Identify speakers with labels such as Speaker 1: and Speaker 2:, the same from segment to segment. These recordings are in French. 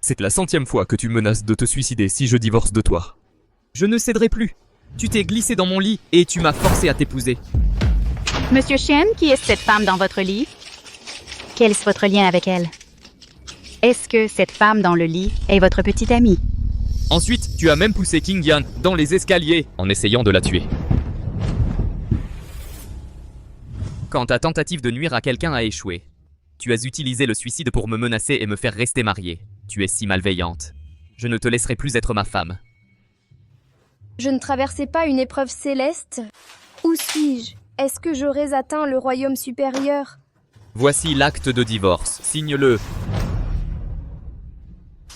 Speaker 1: C'est la 100e fois que tu menaces de te suicider si je divorce de toi. Je ne céderai plus. Tu t'es glissé dans mon lit et tu m'as forcé à t'épouser.
Speaker 2: Monsieur Shen, qui est cette femme dans votre lit? Quel est votre lien avec elle? Est-ce que cette femme dans le lit est votre petite amie?
Speaker 1: Ensuite, tu as même poussé King Yan dans les escaliers en essayant de la tuer. Quand ta tentative de nuire à quelqu'un a échoué, tu as utilisé le suicide pour me menacer et me faire rester mariée. Tu es si malveillante. Je ne te laisserai plus être ma femme.
Speaker 3: Je ne traversais pas une épreuve céleste? Où suis-je? Est-ce que j'aurais atteint le royaume supérieur?
Speaker 1: Voici l'acte de divorce. Signe-le.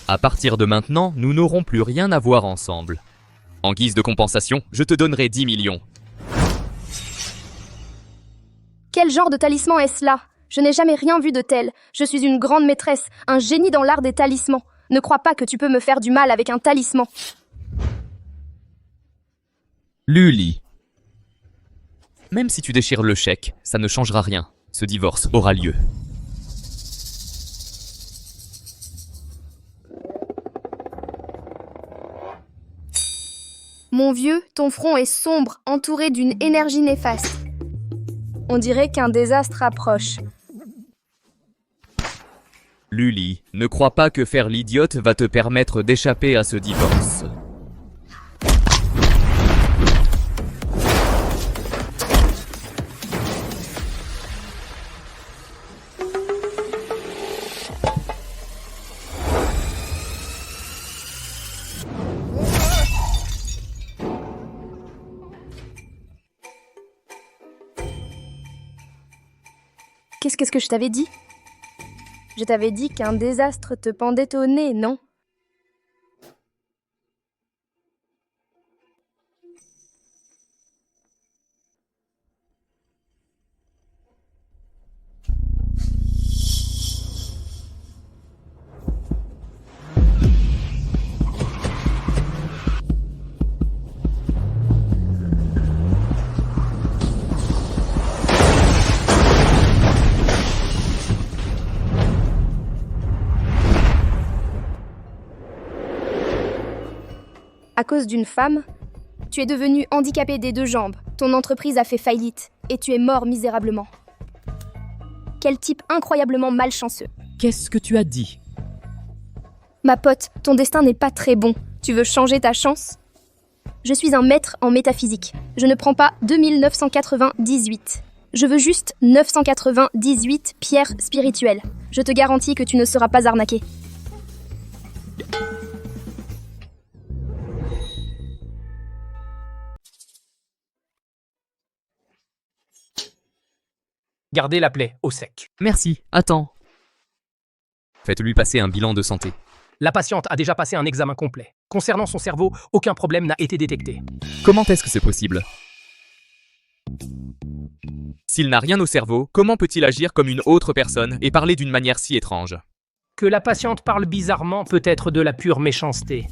Speaker 1: À partir de maintenant, nous n'aurons plus rien à voir ensemble. En guise de compensation, je te donnerai 10 millions.
Speaker 3: Quel genre de talisman est-ce là? Je n'ai jamais rien vu de tel. Je suis une grande maîtresse, un génie dans l'art des talismans. Ne crois pas que tu peux me faire du mal avec un talisman.
Speaker 1: Luli. Même si tu déchires le chèque, ça ne changera rien. Ce divorce aura lieu.
Speaker 3: Mon vieux, ton front est sombre, entouré d'une énergie néfaste. On dirait qu'un désastre approche.
Speaker 1: Luli, ne crois pas que faire l'idiote va te permettre d'échapper à ce divorce.
Speaker 3: Qu'est-ce que je t'avais dit? Je t'avais dit qu'un désastre te pendait au nez, non? À cause d'une femme, tu es devenu handicapé des 2 jambes, ton entreprise a fait faillite, et tu es mort misérablement. Quel type incroyablement malchanceux.
Speaker 1: Qu'est-ce que tu as dit?
Speaker 3: Ma pote, ton destin n'est pas très bon. Tu veux changer ta chance? Je suis un maître en métaphysique. Je ne prends pas 2998. Je veux juste 998 pierres spirituelles. Je te garantis que tu ne seras pas arnaqué.
Speaker 4: Gardez la plaie au sec.
Speaker 1: Merci, attends. Faites-lui passer un bilan de santé.
Speaker 4: La patiente a déjà passé un examen complet. Concernant son cerveau, aucun problème n'a été détecté.
Speaker 1: Comment est-ce que c'est possible? S'il n'a rien au cerveau, comment peut-il agir comme une autre personne et parler d'une manière si étrange?
Speaker 4: Que la patiente parle bizarrement peut être de la pure méchanceté.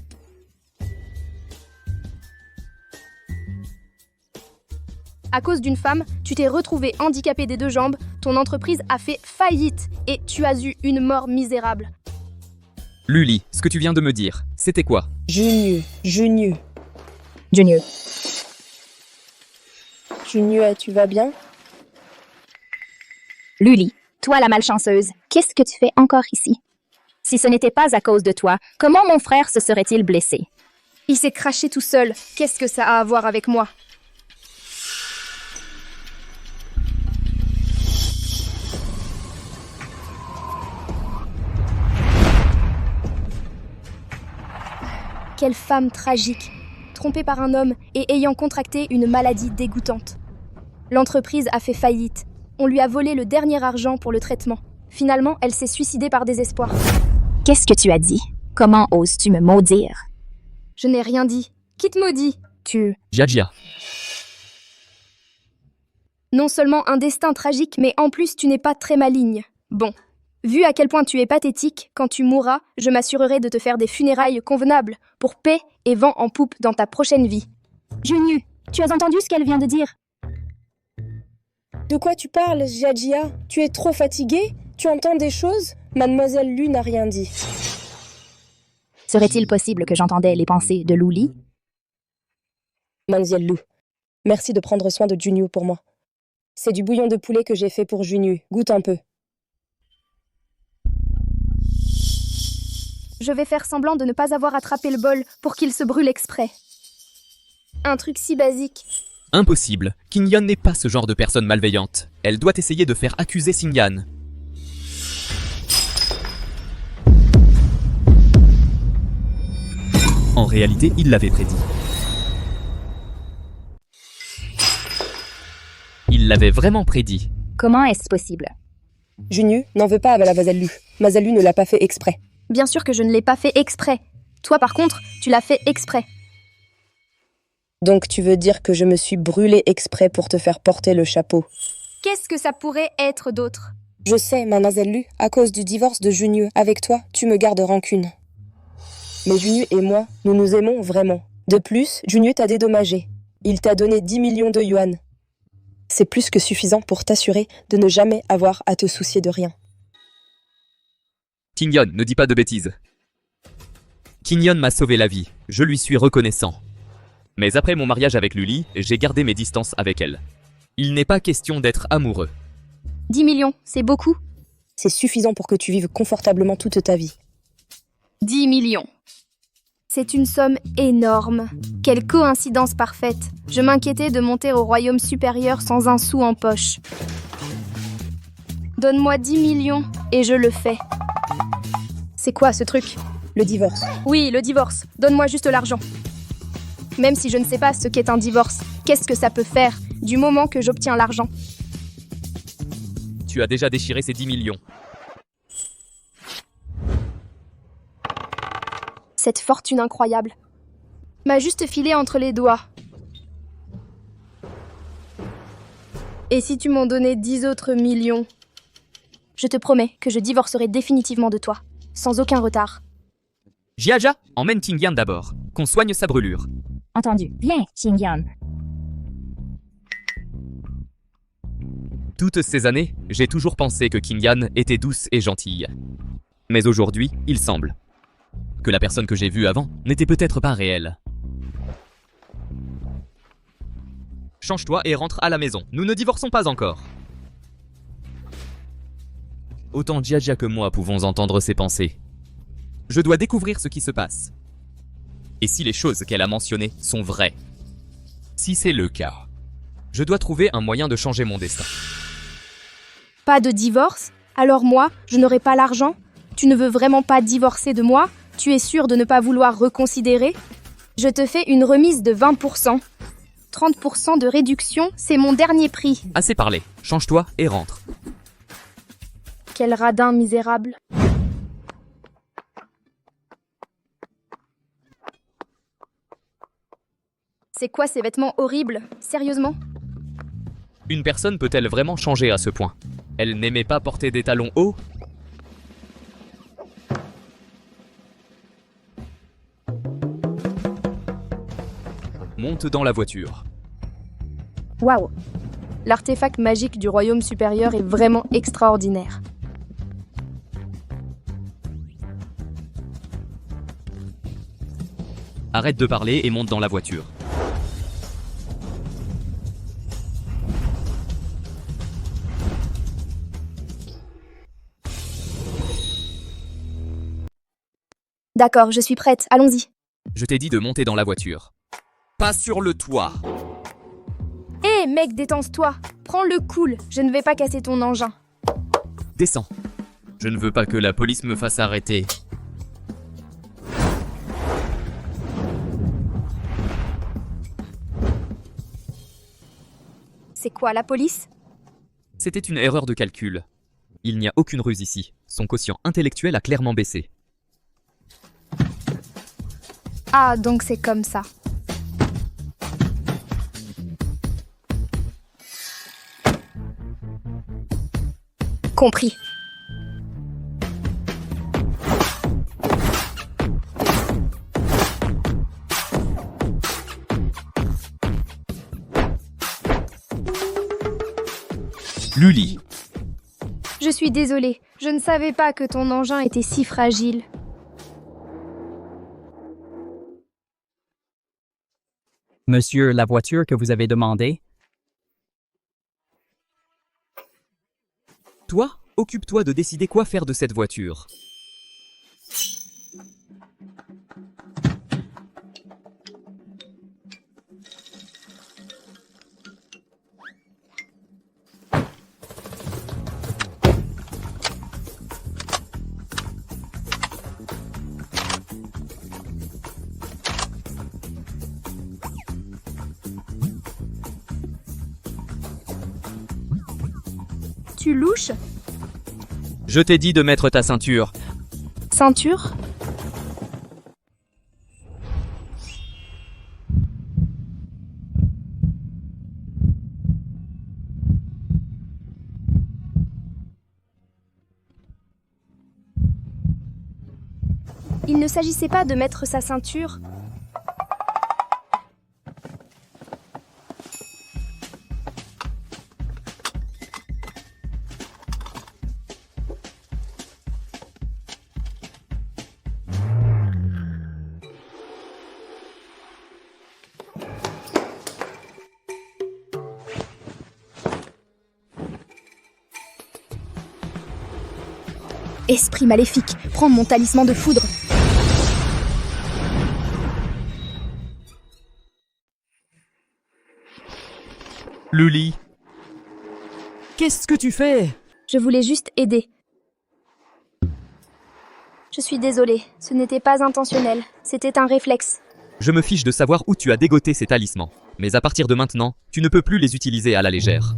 Speaker 3: À cause d'une femme, tu t'es retrouvé handicapé des 2 jambes, ton entreprise a fait faillite et tu as eu une mort misérable.
Speaker 1: Luli, ce que tu viens de me dire, c'était quoi?
Speaker 5: Junior.
Speaker 2: Junior,
Speaker 5: Junior, tu vas bien?
Speaker 2: Luli, toi la malchanceuse, qu'est-ce que tu fais encore ici? Si ce n'était pas à cause de toi, comment mon frère se serait-il blessé?
Speaker 3: Il s'est craché tout seul. Qu'est-ce que ça a à voir avec moi? Quelle femme tragique, trompée par un homme et ayant contracté une maladie dégoûtante. L'entreprise a fait faillite. On lui a volé le dernier argent pour le traitement. Finalement, elle s'est suicidée par désespoir.
Speaker 2: Qu'est-ce que tu as dit? Comment oses-tu me maudire?
Speaker 3: Je n'ai rien dit. Qui te maudit?
Speaker 1: Jia.
Speaker 3: Non seulement un destin tragique, mais en plus tu n'es pas très maligne. Bon. Vu à quel point tu es pathétique, quand tu mourras, je m'assurerai de te faire des funérailles convenables, pour paix et vent en poupe dans ta prochaine vie.
Speaker 2: Junior, tu as entendu ce qu'elle vient de dire?
Speaker 5: De quoi tu parles, Jia? Tu es trop fatiguée? Tu entends des choses? Mademoiselle Lu n'a rien dit.
Speaker 2: Serait-il possible que j'entendais les pensées de Luli?
Speaker 5: Mademoiselle Lou, merci de prendre soin de Junyu pour moi. C'est du bouillon de poulet que j'ai fait pour Junyu. Goûte un peu.
Speaker 3: Je vais faire semblant de ne pas avoir attrapé le bol pour qu'il se brûle exprès. Un truc si basique.
Speaker 1: Impossible. Qingyan n'est pas ce genre de personne malveillante. Elle doit essayer de faire accuser Xingyan. En réalité, il l'avait prédit. Il l'avait vraiment prédit.
Speaker 2: Comment est-ce possible?
Speaker 5: Junyu n'en veut pas à la Mademoiselle Lu. Mademoiselle Lu ne l'a pas fait exprès.
Speaker 3: Bien sûr que je ne l'ai pas fait exprès. Toi, par contre, tu l'as fait exprès.
Speaker 5: Donc tu veux dire que je me suis brûlée exprès pour te faire porter le chapeau?
Speaker 3: Qu'est-ce que ça pourrait être d'autre?
Speaker 5: Je sais, Mademoiselle Lu, à cause du divorce de Junyu, avec toi, tu me gardes rancune. Mais Junyu et moi, nous nous aimons vraiment. De plus, Junyu t'a dédommagé. Il t'a donné 10 millions de yuan. C'est plus que suffisant pour t'assurer de ne jamais avoir à te soucier de rien.
Speaker 1: Qingyan, ne dis pas de bêtises. Qingyan m'a sauvé la vie. Je lui suis reconnaissant. Mais après mon mariage avec Luli, j'ai gardé mes distances avec elle. Il n'est pas question d'être amoureux.
Speaker 3: 10 millions, c'est beaucoup.
Speaker 5: C'est suffisant pour que tu vives confortablement toute ta vie.
Speaker 3: 10 millions. C'est une somme énorme. Quelle coïncidence parfaite. Je m'inquiétais de monter au royaume supérieur sans un sou en poche. Donne-moi 10 millions et je le fais. C'est quoi ce truc?
Speaker 5: Le divorce.
Speaker 3: Oui, le divorce. Donne-moi juste l'argent. Même si je ne sais pas ce qu'est un divorce, qu'est-ce que ça peut faire du moment que j'obtiens l'argent?
Speaker 1: Tu as déjà déchiré ces 10 millions.
Speaker 3: Cette fortune incroyable m'a juste filé entre les doigts. Et si tu m'en donnais 10 autres millions? Je te promets que je divorcerai définitivement de toi, sans aucun retard.
Speaker 1: Jiaja, emmène Qingyan d'abord, qu'on soigne sa brûlure.
Speaker 2: Entendu. Viens, Qingyan.
Speaker 1: Toutes ces années, j'ai toujours pensé que Qingyan était douce et gentille. Mais aujourd'hui, il semble que la personne que j'ai vue avant n'était peut-être pas réelle. Change-toi et rentre à la maison. Nous ne divorçons pas encore. Autant Jiaja que moi pouvons entendre ses pensées. Je dois découvrir ce qui se passe. Et si les choses qu'elle a mentionnées sont vraies? Si c'est le cas, je dois trouver un moyen de changer mon destin.
Speaker 3: Pas de divorce? Alors moi, je n'aurai pas l'argent? Tu ne veux vraiment pas divorcer de moi? Tu es sûr de ne pas vouloir reconsidérer? Je te fais une remise de 20%. 30% de réduction, c'est mon dernier prix.
Speaker 1: Assez parlé, change-toi et rentre.
Speaker 3: Quel radin misérable. C'est quoi ces vêtements horribles? Sérieusement?
Speaker 1: Une personne peut-elle vraiment changer à ce point? Elle n'aimait pas porter des talons hauts? Monte dans la voiture.
Speaker 3: Waouh! L'artefact magique du royaume supérieur est vraiment extraordinaire.
Speaker 1: Arrête de parler et monte dans la voiture.
Speaker 3: D'accord, je suis prête, allons-y.
Speaker 1: Je t'ai dit de monter dans la voiture. Pas sur le toit.
Speaker 3: Hé mec, détends-toi. Prends le cool, je ne vais pas casser ton engin.
Speaker 1: Descends. Je ne veux pas que la police me fasse arrêter.
Speaker 3: C'est quoi, la police?
Speaker 1: C'était une erreur de calcul. Il n'y a aucune ruse ici. Son quotient intellectuel a clairement baissé.
Speaker 3: Ah, donc c'est comme ça. Compris.
Speaker 1: Luli.
Speaker 3: Je suis désolée, je ne savais pas que ton engin était si fragile.
Speaker 6: Monsieur, la voiture que vous avez demandée?
Speaker 1: Toi, occupe-toi de décider quoi faire de cette voiture.
Speaker 3: Tu louches?
Speaker 1: Je t'ai dit de mettre ta ceinture.
Speaker 3: Ceinture? Il ne s'agissait pas de mettre sa ceinture. Esprit maléfique, prends mon talisman de foudre.
Speaker 1: Luli. Qu'est-ce que tu fais?
Speaker 3: Je voulais juste aider. Je suis désolée, ce n'était pas intentionnel, c'était un réflexe.
Speaker 1: Je me fiche de savoir où tu as dégoté ces talismans. Mais à partir de maintenant, tu ne peux plus les utiliser à la légère.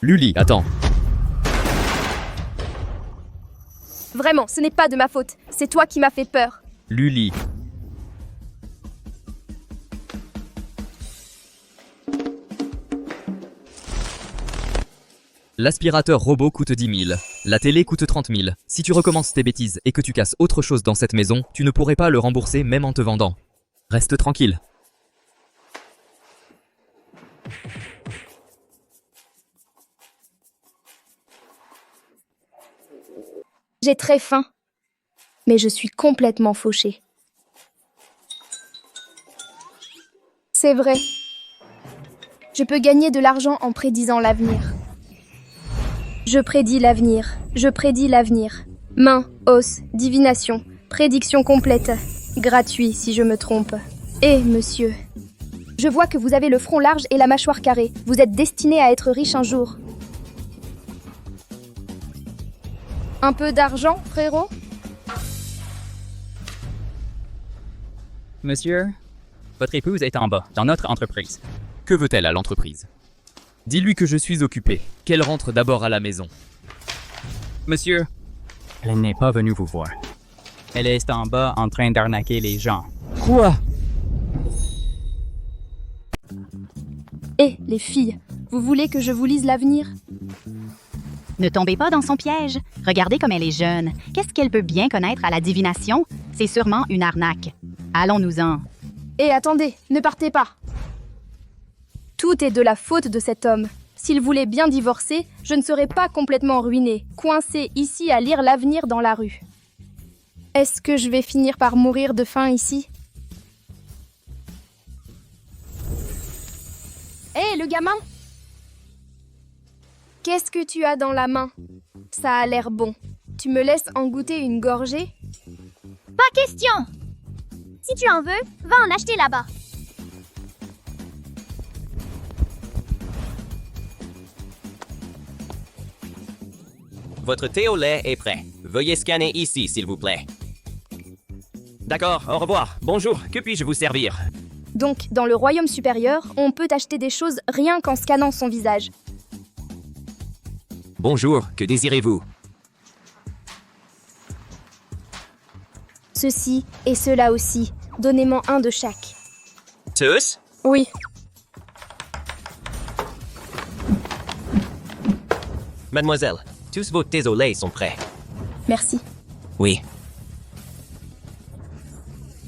Speaker 1: Luli, attends.
Speaker 3: Vraiment, ce n'est pas de ma faute, c'est toi qui m'as fait peur.
Speaker 1: Luli. L'aspirateur robot coûte 10 000. La télé coûte 30 000. Si tu recommences tes bêtises et que tu casses autre chose dans cette maison, tu ne pourrais pas le rembourser même en te vendant. Reste tranquille.
Speaker 3: J'ai très faim, mais je suis complètement fauchée. C'est vrai. Je peux gagner de l'argent en prédisant l'avenir. Je prédis l'avenir, je prédis l'avenir. Main, os, divination, prédiction complète. Gratuit si je me trompe. Eh, monsieur. Je vois que vous avez le front large et la mâchoire carrée. Vous êtes destiné à être riche un jour. Un peu d'argent, frérot?
Speaker 6: Monsieur, votre épouse est en bas, dans notre entreprise.
Speaker 1: Que veut-elle à l'entreprise? Dis-lui que je suis occupé, qu'elle rentre d'abord à la maison.
Speaker 6: Monsieur, elle n'est pas venue vous voir. Elle est en bas en train d'arnaquer les gens.
Speaker 1: Quoi?
Speaker 3: Eh, les filles, vous voulez que je vous lise l'avenir?
Speaker 2: Ne tombez pas dans son piège. Regardez comme elle est jeune. Qu'est-ce qu'elle peut bien connaître à la divination? C'est sûrement une arnaque. Allons-nous-en.
Speaker 3: Eh, attendez, ne partez pas. Tout est de la faute de cet homme. S'il voulait bien divorcer, je ne serais pas complètement ruinée, coincée ici à lire l'avenir dans la rue. Est-ce que je vais finir par mourir de faim ici? Hé, le gamin! Qu'est-ce que tu as dans la main? Ça a l'air bon. Tu me laisses en goûter une gorgée?
Speaker 7: Pas question! Si tu en veux, va en acheter là-bas.
Speaker 8: Votre thé au lait est prêt. Veuillez scanner ici, s'il vous plaît. D'accord, au revoir. Bonjour, que puis-je vous servir?
Speaker 3: Donc, dans le royaume supérieur, on peut acheter des choses rien qu'en scannant son visage.
Speaker 8: Bonjour, que désirez-vous?
Speaker 3: Ceci et cela aussi. Donnez-moi un de chaque.
Speaker 8: Tous?
Speaker 3: Oui.
Speaker 8: Mademoiselle, tous vos thés au lait sont prêts.
Speaker 3: Merci.
Speaker 8: Oui.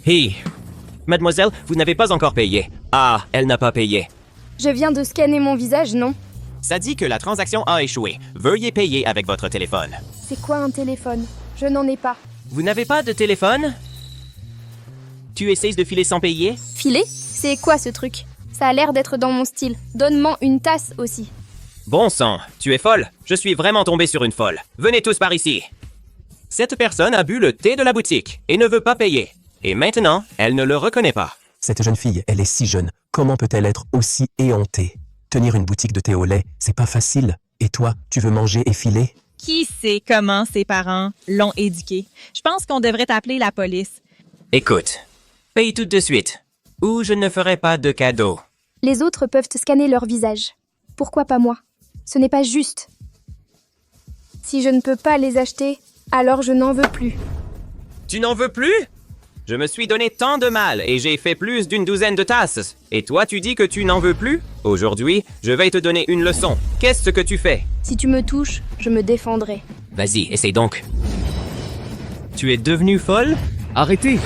Speaker 8: Hi. Mademoiselle, vous n'avez pas encore payé. Ah, elle n'a pas payé.
Speaker 3: Je viens de scanner mon visage, non?
Speaker 8: Ça dit que la transaction a échoué. Veuillez payer avec votre téléphone.
Speaker 3: C'est quoi un téléphone? Je n'en ai pas.
Speaker 8: Vous n'avez pas de téléphone? Tu essayes de filer sans payer?
Speaker 3: Filet? C'est quoi ce truc? Ça a l'air d'être dans mon style. Donne-moi une tasse aussi.
Speaker 8: Bon sang, tu es folle? Je suis vraiment tombé sur une folle. Venez tous par ici. Cette personne a bu le thé de la boutique et ne veut pas payer. Et maintenant, elle ne le reconnaît pas.
Speaker 9: Cette jeune fille, elle est si jeune. Comment peut-elle être aussi éhontée? Tenir une boutique de thé au lait, c'est pas facile. Et toi, tu veux manger et filer?
Speaker 10: Qui sait comment ses parents l'ont éduqué? Je pense qu'on devrait appeler la police.
Speaker 8: Écoute, paye tout de suite, ou je ne ferai pas de cadeau.
Speaker 3: Les autres peuvent scanner leur visage. Pourquoi pas moi? Ce n'est pas juste. Si je ne peux pas les acheter, alors je n'en veux plus.
Speaker 8: Tu n'en veux plus? Je me suis donné tant de mal et j'ai fait plus d'une douzaine de tasses. Et toi, tu dis que tu n'en veux plus? Aujourd'hui, je vais te donner une leçon. Qu'est-ce que tu fais?
Speaker 3: Si tu me touches, je me défendrai.
Speaker 8: Vas-y, essaye donc. Tu es devenue folle?
Speaker 1: Arrêtez!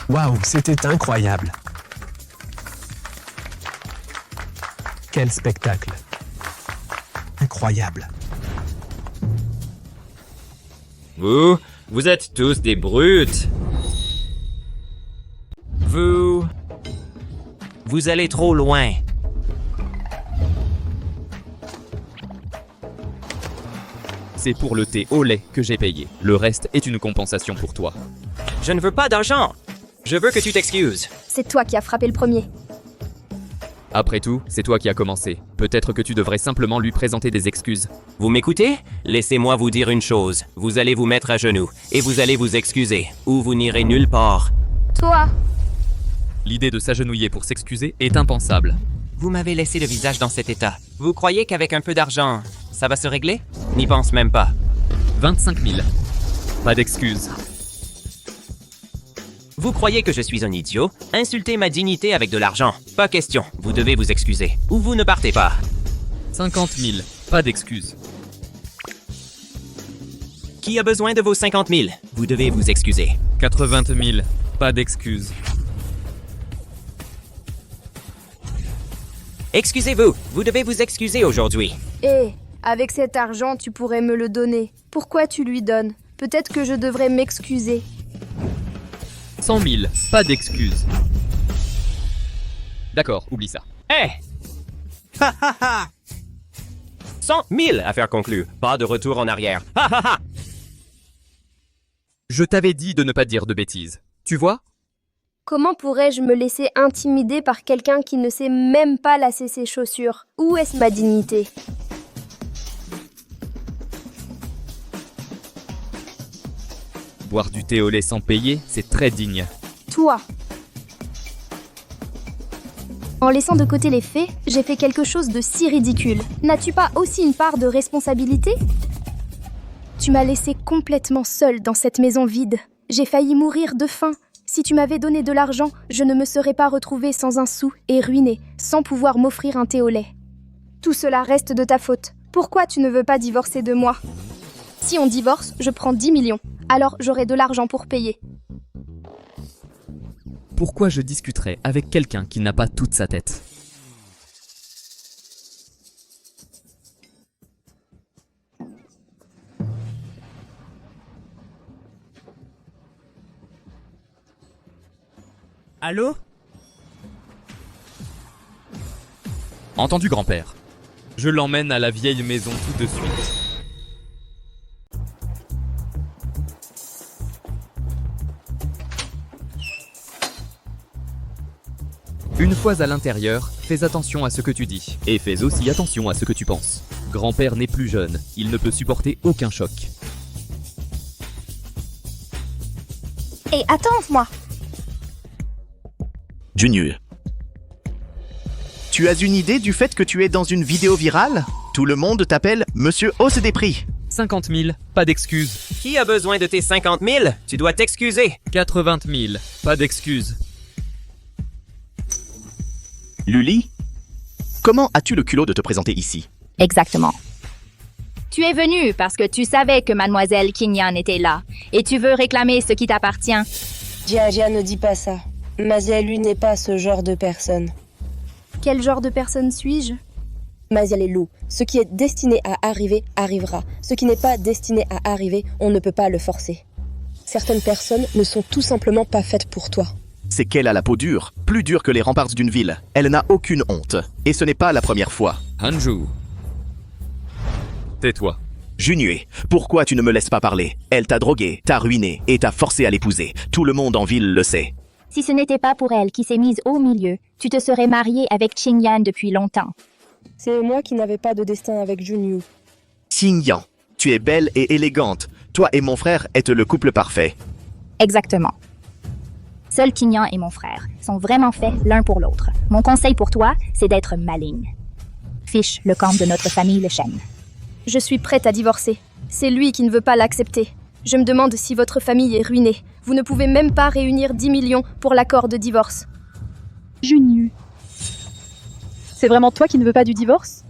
Speaker 9: Waouh, c'était incroyable. Quel spectacle. Incroyable.
Speaker 8: Vous êtes tous des brutes. Vous allez trop loin.
Speaker 1: C'est pour le thé au lait que j'ai payé. Le reste est une compensation pour toi.
Speaker 8: Je ne veux pas d'argent. Je veux que tu t'excuses.
Speaker 3: C'est toi qui as frappé le premier.
Speaker 1: Après tout, c'est toi qui as commencé. Peut-être que tu devrais simplement lui présenter des excuses.
Speaker 8: Vous m'écoutez? Laissez-moi vous dire une chose. Vous allez vous mettre à genoux et vous allez vous excuser, ou vous n'irez nulle part.
Speaker 3: Toi!
Speaker 1: L'idée de s'agenouiller pour s'excuser est impensable.
Speaker 8: Vous m'avez laissé le visage dans cet état. Vous croyez qu'avec un peu d'argent, ça va se régler? N'y pense même pas.
Speaker 1: 25 000. Pas d'excuses.
Speaker 8: Vous croyez que je suis un idiot? Insultez ma dignité avec de l'argent. Pas question, vous devez vous excuser. Ou vous ne partez pas.
Speaker 1: 50 000. Pas d'excuses.
Speaker 8: Qui a besoin de vos 50 000? Vous devez vous excuser.
Speaker 1: 80 000. Pas d'excuses.
Speaker 8: Excusez-vous, vous devez vous excuser aujourd'hui.
Speaker 3: Hé, avec cet argent, tu pourrais me le donner. Pourquoi tu lui donnes? Peut-être que je devrais m'excuser.
Speaker 1: 100 000. Pas d'excuses. D'accord, oublie ça.
Speaker 8: Hé! Ha ha ha! 100 000, affaire conclue. Pas de retour en arrière. Ha ha ha!
Speaker 1: Je t'avais dit de ne pas dire de bêtises. Tu vois?
Speaker 3: Comment pourrais-je me laisser intimider par quelqu'un qui ne sait même pas lasser ses chaussures? Où est-ce ma dignité?
Speaker 1: Boire du thé au lait sans payer, c'est très digne.
Speaker 3: Toi! En laissant de côté les faits, j'ai fait quelque chose de si ridicule. N'as-tu pas aussi une part de responsabilité? Tu m'as laissé complètement seule dans cette maison vide. J'ai failli mourir de faim. Si tu m'avais donné de l'argent, je ne me serais pas retrouvée sans un sou et ruinée, sans pouvoir m'offrir un thé au lait. Tout cela reste de ta faute. Pourquoi tu ne veux pas divorcer de moi? Si on divorce, je prends 10 millions. Alors j'aurai de l'argent pour payer.
Speaker 1: Pourquoi je discuterais avec quelqu'un qui n'a pas toute sa tête?
Speaker 6: Allô?
Speaker 1: Entendu, grand-père. Je l'emmène à la vieille maison tout de suite. Une fois à l'intérieur, fais attention à ce que tu dis. Et fais aussi attention à ce que tu penses. Grand-père n'est plus jeune, il ne peut supporter aucun choc.
Speaker 7: Et attends-moi.
Speaker 11: Junior. Tu as une idée du fait que tu es dans une vidéo virale? Tout le monde t'appelle Monsieur Hausse des Prix.
Speaker 1: 50 000, pas d'excuses.
Speaker 8: Qui a besoin de tes 50 000? Tu dois t'excuser.
Speaker 1: 80 000, pas d'excuses.
Speaker 11: Luli, comment as-tu le culot de te présenter ici?
Speaker 2: Exactement. Tu es venu parce que tu savais que mademoiselle Kinyan était là, et tu veux réclamer ce qui t'appartient.
Speaker 5: Jia ne dis pas ça. Mazialu n'est pas ce genre de personne.
Speaker 3: Quel genre de personne suis-je?
Speaker 5: Mazialelu, ce qui est destiné à arriver, arrivera. Ce qui n'est pas destiné à arriver, on ne peut pas le forcer. Certaines personnes ne sont tout simplement pas faites pour toi.
Speaker 11: C'est qu'elle a la peau dure, plus dure que les remparts d'une ville. Elle n'a aucune honte. Et ce n'est pas la première fois.
Speaker 1: Hanju. Tais-toi.
Speaker 11: Junue, pourquoi tu ne me laisses pas parler? Elle t'a drogué, t'a ruiné et t'a forcé à l'épouser. Tout le monde en ville le sait.
Speaker 7: Si ce n'était pas pour elle qui s'est mise au milieu, tu te serais marié avec Qingyan depuis longtemps.
Speaker 5: C'est moi qui n'avais pas de destin avec Junyu.
Speaker 11: Qingyan, tu es belle et élégante. Toi et mon frère êtes le couple parfait.
Speaker 7: Exactement. Seul Qingyan et mon frère sont vraiment faits l'un pour l'autre. Mon conseil pour toi, c'est d'être maligne. Fiche le camp de notre famille le Shen.
Speaker 3: Je suis prête à divorcer. C'est lui qui ne veut pas l'accepter. Je me demande si votre famille est ruinée. Vous ne pouvez même pas réunir 10 millions pour l'accord de divorce.
Speaker 12: Junyu. C'est vraiment toi qui ne veux pas du divorce?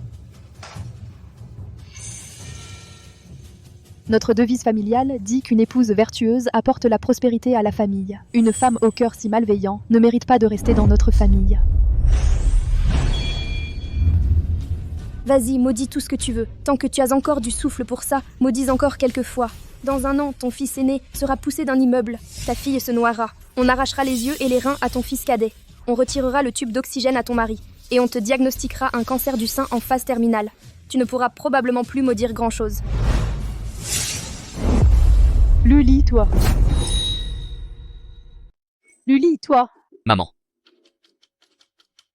Speaker 12: Notre devise familiale dit qu'une épouse vertueuse apporte la prospérité à la famille. Une femme au cœur si malveillant ne mérite pas de rester dans notre famille.
Speaker 3: Vas-y, maudis tout ce que tu veux. Tant que tu as encore du souffle pour ça, maudis encore quelques fois. Dans un an, ton fils aîné sera poussé d'un immeuble. Ta fille se noiera. On arrachera les yeux et les reins à ton fils cadet. On retirera le tube d'oxygène à ton mari. Et on te diagnostiquera un cancer du sein en phase terminale. Tu ne pourras probablement plus maudire grand-chose.
Speaker 12: Luli, toi. Luli, toi.
Speaker 1: Maman.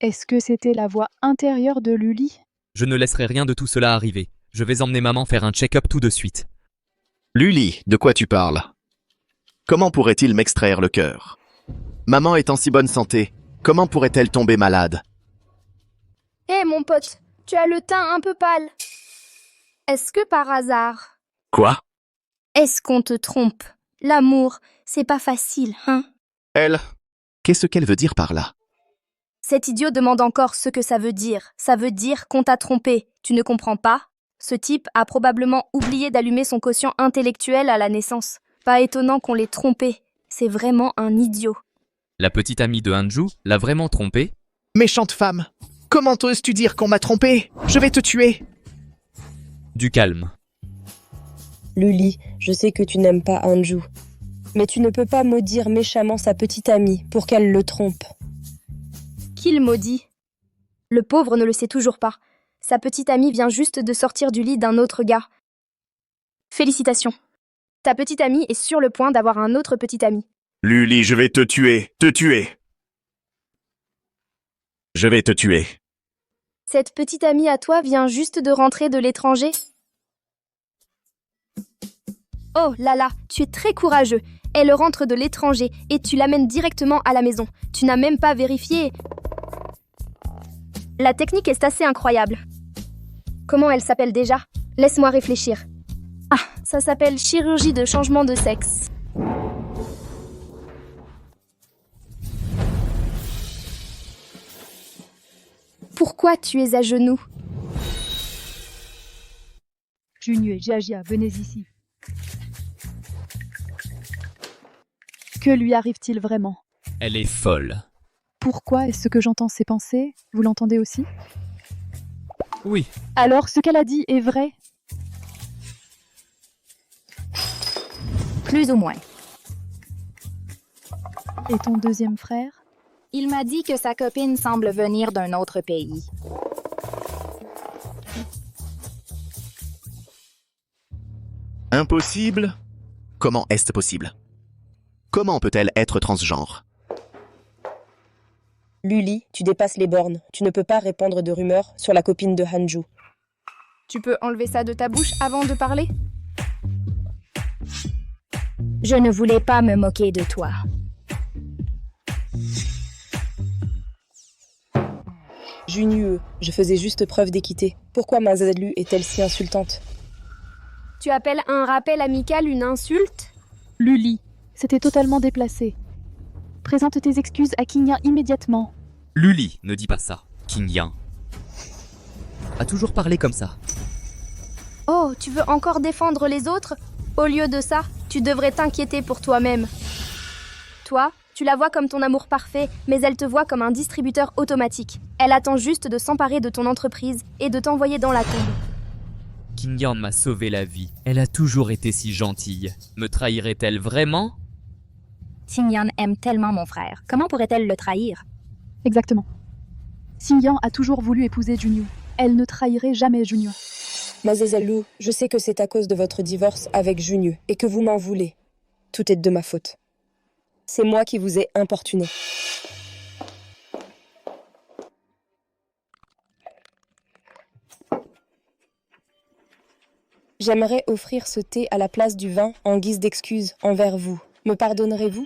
Speaker 12: Est-ce que c'était la voix intérieure de Luli?
Speaker 1: Je ne laisserai rien de tout cela arriver. Je vais emmener maman faire un check-up tout de suite.
Speaker 11: Luli, de quoi tu parles? Comment pourrait-il m'extraire le cœur? Maman est en si bonne santé. Comment pourrait-elle tomber malade?
Speaker 3: Hé, mon pote, tu as le teint un peu pâle. Est-ce que par hasard...
Speaker 11: Quoi?
Speaker 3: Est-ce qu'on te trompe? L'amour, c'est pas facile, hein?
Speaker 11: Elle? Qu'est-ce qu'elle veut dire par là?
Speaker 3: Cet idiot demande encore ce que ça veut dire. Ça veut dire qu'on t'a trompé. Tu ne comprends pas? Ce type a probablement oublié d'allumer son quotient intellectuel à la naissance. Pas étonnant qu'on l'ait trompé. C'est vraiment un idiot.
Speaker 1: La petite amie de Hanju l'a vraiment trompé?
Speaker 11: Méchante femme! Comment oses-tu dire qu'on m'a trompé? Je vais te tuer!
Speaker 1: Du calme.
Speaker 5: Luli, je sais que tu n'aimes pas Hanju. Mais tu ne peux pas maudire méchamment sa petite amie pour qu'elle le trompe.
Speaker 3: Qu'il maudit? Le pauvre ne le sait toujours pas. Sa petite amie vient juste de sortir du lit d'un autre gars. Félicitations. Ta petite amie est sur le point d'avoir un autre petit ami.
Speaker 11: Luli, je vais te tuer! Te tuer! Je vais te tuer.
Speaker 3: Cette petite amie à toi vient juste de rentrer de l'étranger? Oh là là, tu es très courageux. Elle rentre de l'étranger et tu l'amènes directement à la maison. Tu n'as même pas vérifié. La technique est assez incroyable. Comment elle s'appelle déjà? Laisse-moi réfléchir. Ah, ça s'appelle chirurgie de changement de sexe. Pourquoi tu es à genoux?
Speaker 12: Junyu et Jia, venez ici. Que lui arrive-t-il vraiment?
Speaker 1: Elle est folle.
Speaker 12: Pourquoi est-ce que j'entends ses pensées? Vous l'entendez aussi?
Speaker 1: Oui.
Speaker 12: Alors, ce qu'elle a dit est vrai?
Speaker 7: Plus ou moins.
Speaker 12: Et ton deuxième frère?
Speaker 7: Il m'a dit que sa copine semble venir d'un autre pays.
Speaker 11: Impossible? Comment est-ce possible? Comment peut-elle être transgenre?
Speaker 5: Luli, tu dépasses les bornes. Tu ne peux pas répandre de rumeurs sur la copine de Hanju.
Speaker 3: Tu peux enlever ça de ta bouche avant de parler?
Speaker 7: Je ne voulais pas me moquer de toi.
Speaker 5: Junyu, je faisais juste preuve d'équité. Pourquoi Mazialu est-elle si insultante?
Speaker 3: Tu appelles un rappel amical une insulte?
Speaker 12: Luli, c'était totalement déplacé. Présente tes excuses à Qingyan immédiatement.
Speaker 1: Luli, ne dis pas ça. Qingyan a toujours parlé comme ça.
Speaker 3: Oh, tu veux encore défendre les autres? Au lieu de ça, tu devrais t'inquiéter pour toi-même. Toi, tu la vois comme ton amour parfait, mais elle te voit comme un distributeur automatique. Elle attend juste de s'emparer de ton entreprise et de t'envoyer dans la tombe.
Speaker 1: Qingyan m'a sauvé la vie. Elle a toujours été si gentille. Me trahirait-elle vraiment?
Speaker 7: Qingyan aime tellement mon frère. Comment pourrait-elle le trahir?
Speaker 12: Exactement. Qingyan a toujours voulu épouser Junyu. Elle ne trahirait jamais Junyu.
Speaker 5: Mademoiselle Lu, je sais que c'est à cause de votre divorce avec Junyu et que vous m'en voulez. Tout est de ma faute. C'est moi qui vous ai importuné. J'aimerais offrir ce thé à la place du vin en guise d'excuse envers vous. Me pardonnerez-vous?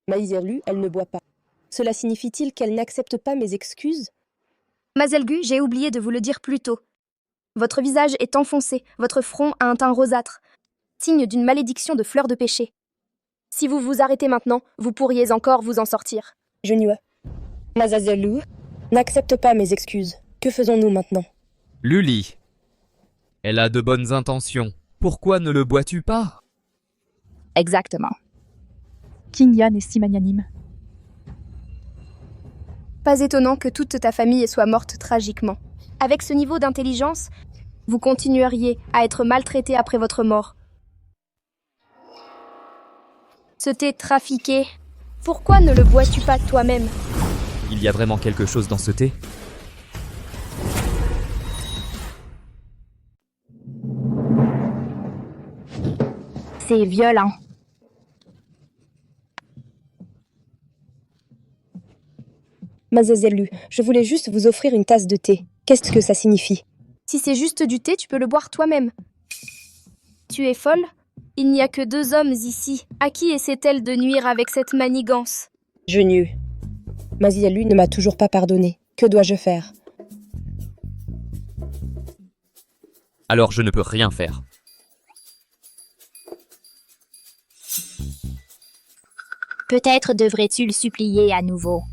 Speaker 5: Maïzerlu, elle ne boit pas. Cela signifie-t-il qu'elle n'accepte pas mes excuses?
Speaker 3: Mazelgu, j'ai oublié de vous le dire plus tôt. Votre visage est enfoncé, votre front a un teint rosâtre, signe d'une malédiction de fleurs de péché. Si vous vous arrêtez maintenant, vous pourriez encore vous en sortir.
Speaker 5: Junyu, Mademoiselle n'accepte pas mes excuses. Que faisons-nous maintenant?
Speaker 1: Luli, elle a de bonnes intentions. Pourquoi ne le bois-tu pas?
Speaker 7: Exactement.
Speaker 12: Qingyan est si magnanime.
Speaker 3: Pas étonnant que toute ta famille soit morte tragiquement. Avec ce niveau d'intelligence, vous continueriez à être maltraité après votre mort. Ce thé trafiqué, pourquoi ne le bois-tu pas toi-même?
Speaker 1: Il y a vraiment quelque chose dans ce thé?
Speaker 7: C'est violent.
Speaker 5: Mademoiselle Lu, je voulais juste vous offrir une tasse de thé. Qu'est-ce que ça signifie?
Speaker 3: Si c'est juste du thé, tu peux le boire toi-même. Tu es folle? Il n'y a que 2 hommes ici. À qui essaie-t-elle de nuire avec cette manigance?
Speaker 5: Junyu, Mademoiselle Lu ne m'a toujours pas pardonné. Que dois-je faire?
Speaker 1: Alors je ne peux rien faire.
Speaker 7: Peut-être devrais-tu le supplier à nouveau.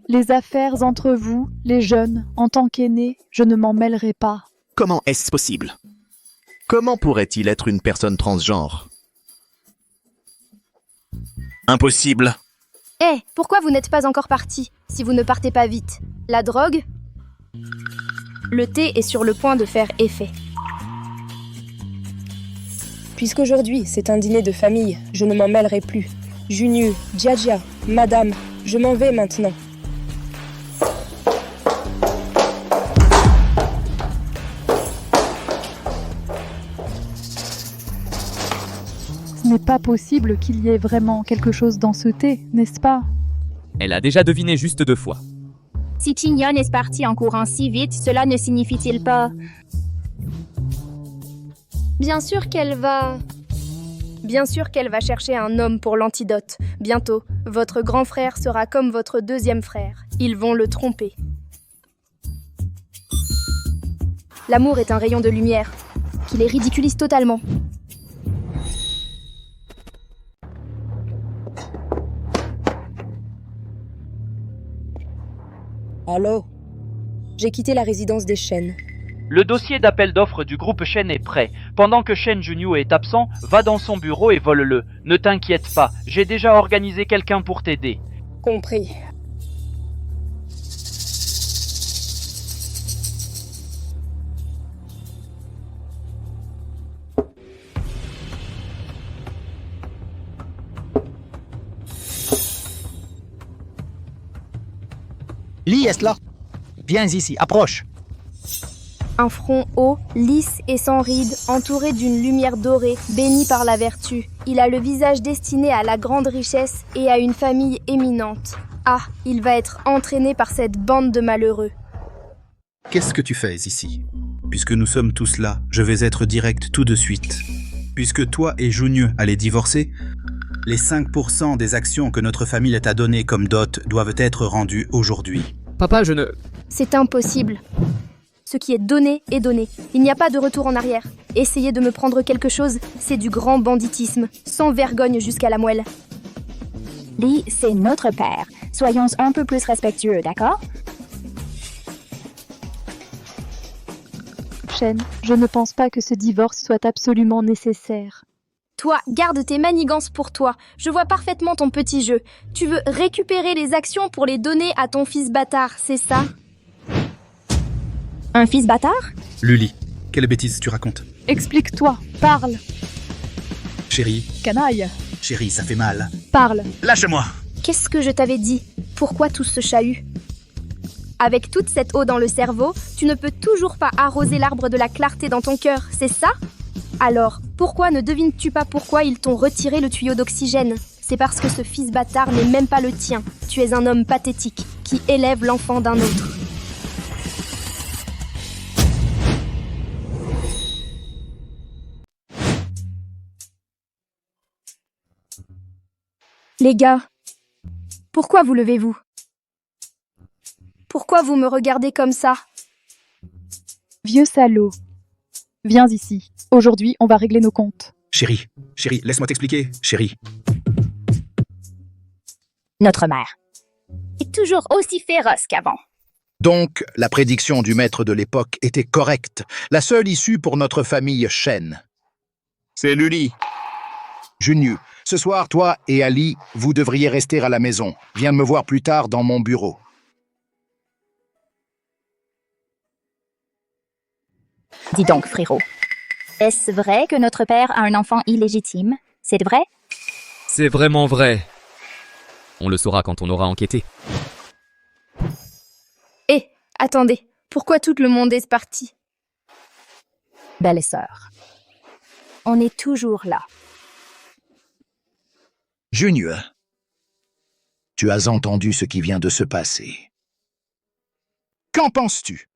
Speaker 12: Les affaires entre vous, les jeunes, en tant qu'aînés, je ne m'en mêlerai pas.
Speaker 11: Comment est-ce possible? Comment pourrait-il être une personne transgenre? Impossible.
Speaker 3: Hé, pourquoi vous n'êtes pas encore parti, si vous ne partez pas vite? La drogue? Le thé est sur le point de faire effet.
Speaker 5: Puisqu'aujourd'hui, c'est un dîner de famille, je ne m'en mêlerai plus. Junyu, Jiajia, madame, je m'en vais maintenant.
Speaker 12: Ce n'est pas possible qu'il y ait vraiment quelque chose dans ce thé, n'est-ce pas?
Speaker 1: Elle a déjà deviné juste 2 fois.
Speaker 7: Si Qingyan est parti en courant si vite, cela ne signifie-t-il pas...
Speaker 3: Bien sûr qu'elle va chercher un homme pour l'antidote. Bientôt, votre grand frère sera comme votre 2e frère. Ils vont le tromper. L'amour est un rayon de lumière, qui les ridiculise totalement.
Speaker 5: Allô? J'ai quitté la résidence des Shen.
Speaker 13: Le dossier d'appel d'offres du groupe Shen est prêt. Pendant que Shen Junyu est absent, va dans son bureau et vole-le. Ne t'inquiète pas, j'ai déjà organisé quelqu'un pour t'aider.
Speaker 5: Compris.
Speaker 14: Li est là. Viens ici, approche.
Speaker 3: Un front haut, lisse et sans rides, entouré d'une lumière dorée, béni par la vertu. Il a le visage destiné à la grande richesse et à une famille éminente. Ah, il va être entraîné par cette bande de malheureux.
Speaker 14: Qu'est-ce que tu fais ici?
Speaker 15: Puisque nous sommes tous là, je vais être direct tout de suite. Puisque toi et Junieux allez divorcer, les 5% des actions que notre famille t'a données comme dot doivent être rendues aujourd'hui.
Speaker 1: Papa, je ne...
Speaker 3: C'est impossible. Ce qui est donné est donné. Il n'y a pas de retour en arrière. Essayer de me prendre quelque chose, c'est du grand banditisme, sans vergogne jusqu'à la moelle.
Speaker 7: Lee, c'est notre père. Soyons un peu plus respectueux, d'accord?
Speaker 12: Shen, je ne pense pas que ce divorce soit absolument nécessaire.
Speaker 3: Toi, garde tes manigances pour toi. Je vois parfaitement ton petit jeu. Tu veux récupérer les actions pour les donner à ton fils bâtard, c'est ça?
Speaker 7: Un fils bâtard?
Speaker 15: Luli, quelle bêtise tu racontes?
Speaker 12: Explique-toi, parle.
Speaker 15: Chérie,
Speaker 12: Canaille,
Speaker 15: chérie, ça fait mal.
Speaker 12: parle.
Speaker 15: Lâche-moi!
Speaker 3: Qu'est-ce que je t'avais dit? Pourquoi tout ce chahut? Avec toute cette eau dans le cerveau, tu ne peux toujours pas arroser l'arbre de la clarté dans ton cœur, c'est ça? Alors, pourquoi ne devines-tu pas pourquoi ils t'ont retiré le tuyau d'oxygène? C'est parce que ce fils bâtard n'est même pas le tien. Tu es un homme pathétique qui élève l'enfant d'un autre. Les gars, pourquoi vous levez-vous? Pourquoi vous me regardez comme ça?
Speaker 12: Vieux salaud. Viens ici. Aujourd'hui, on va régler nos comptes.
Speaker 15: Chérie, chérie, laisse-moi t'expliquer, chérie.
Speaker 7: Notre mère est toujours aussi féroce qu'avant.
Speaker 14: Donc, la prédiction du maître de l'époque était correcte. La seule issue pour notre famille Shen.
Speaker 11: C'est Luli.
Speaker 14: Junieux, ce soir, toi et Ali, vous devriez rester à la maison. Viens me voir plus tard dans mon bureau.
Speaker 7: Dis donc, frérot. Est-ce vrai que notre père a un enfant illégitime? C'est vrai?
Speaker 1: C'est vraiment vrai. On le saura quand on aura enquêté.
Speaker 3: Hé, attendez, pourquoi tout le monde est parti?
Speaker 7: Belle sœur. On est toujours là.
Speaker 14: Junieux, tu as entendu ce qui vient de se passer. Qu'en penses-tu?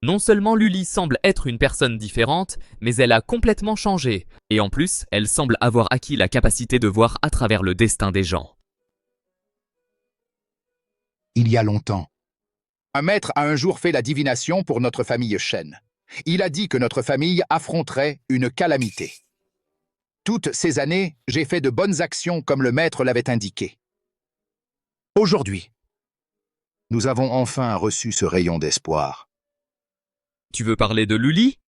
Speaker 1: Non seulement Luli semble être une personne différente, mais elle a complètement changé. Et en plus, elle semble avoir acquis la capacité de voir à travers le destin des gens.
Speaker 14: Il y a longtemps, un maître a un jour fait la divination pour notre famille Shen. Il a dit que notre famille affronterait une calamité. Toutes ces années, j'ai fait de bonnes actions comme le maître l'avait indiqué. Aujourd'hui, nous avons enfin reçu ce rayon d'espoir.
Speaker 1: Tu veux parler de Luli?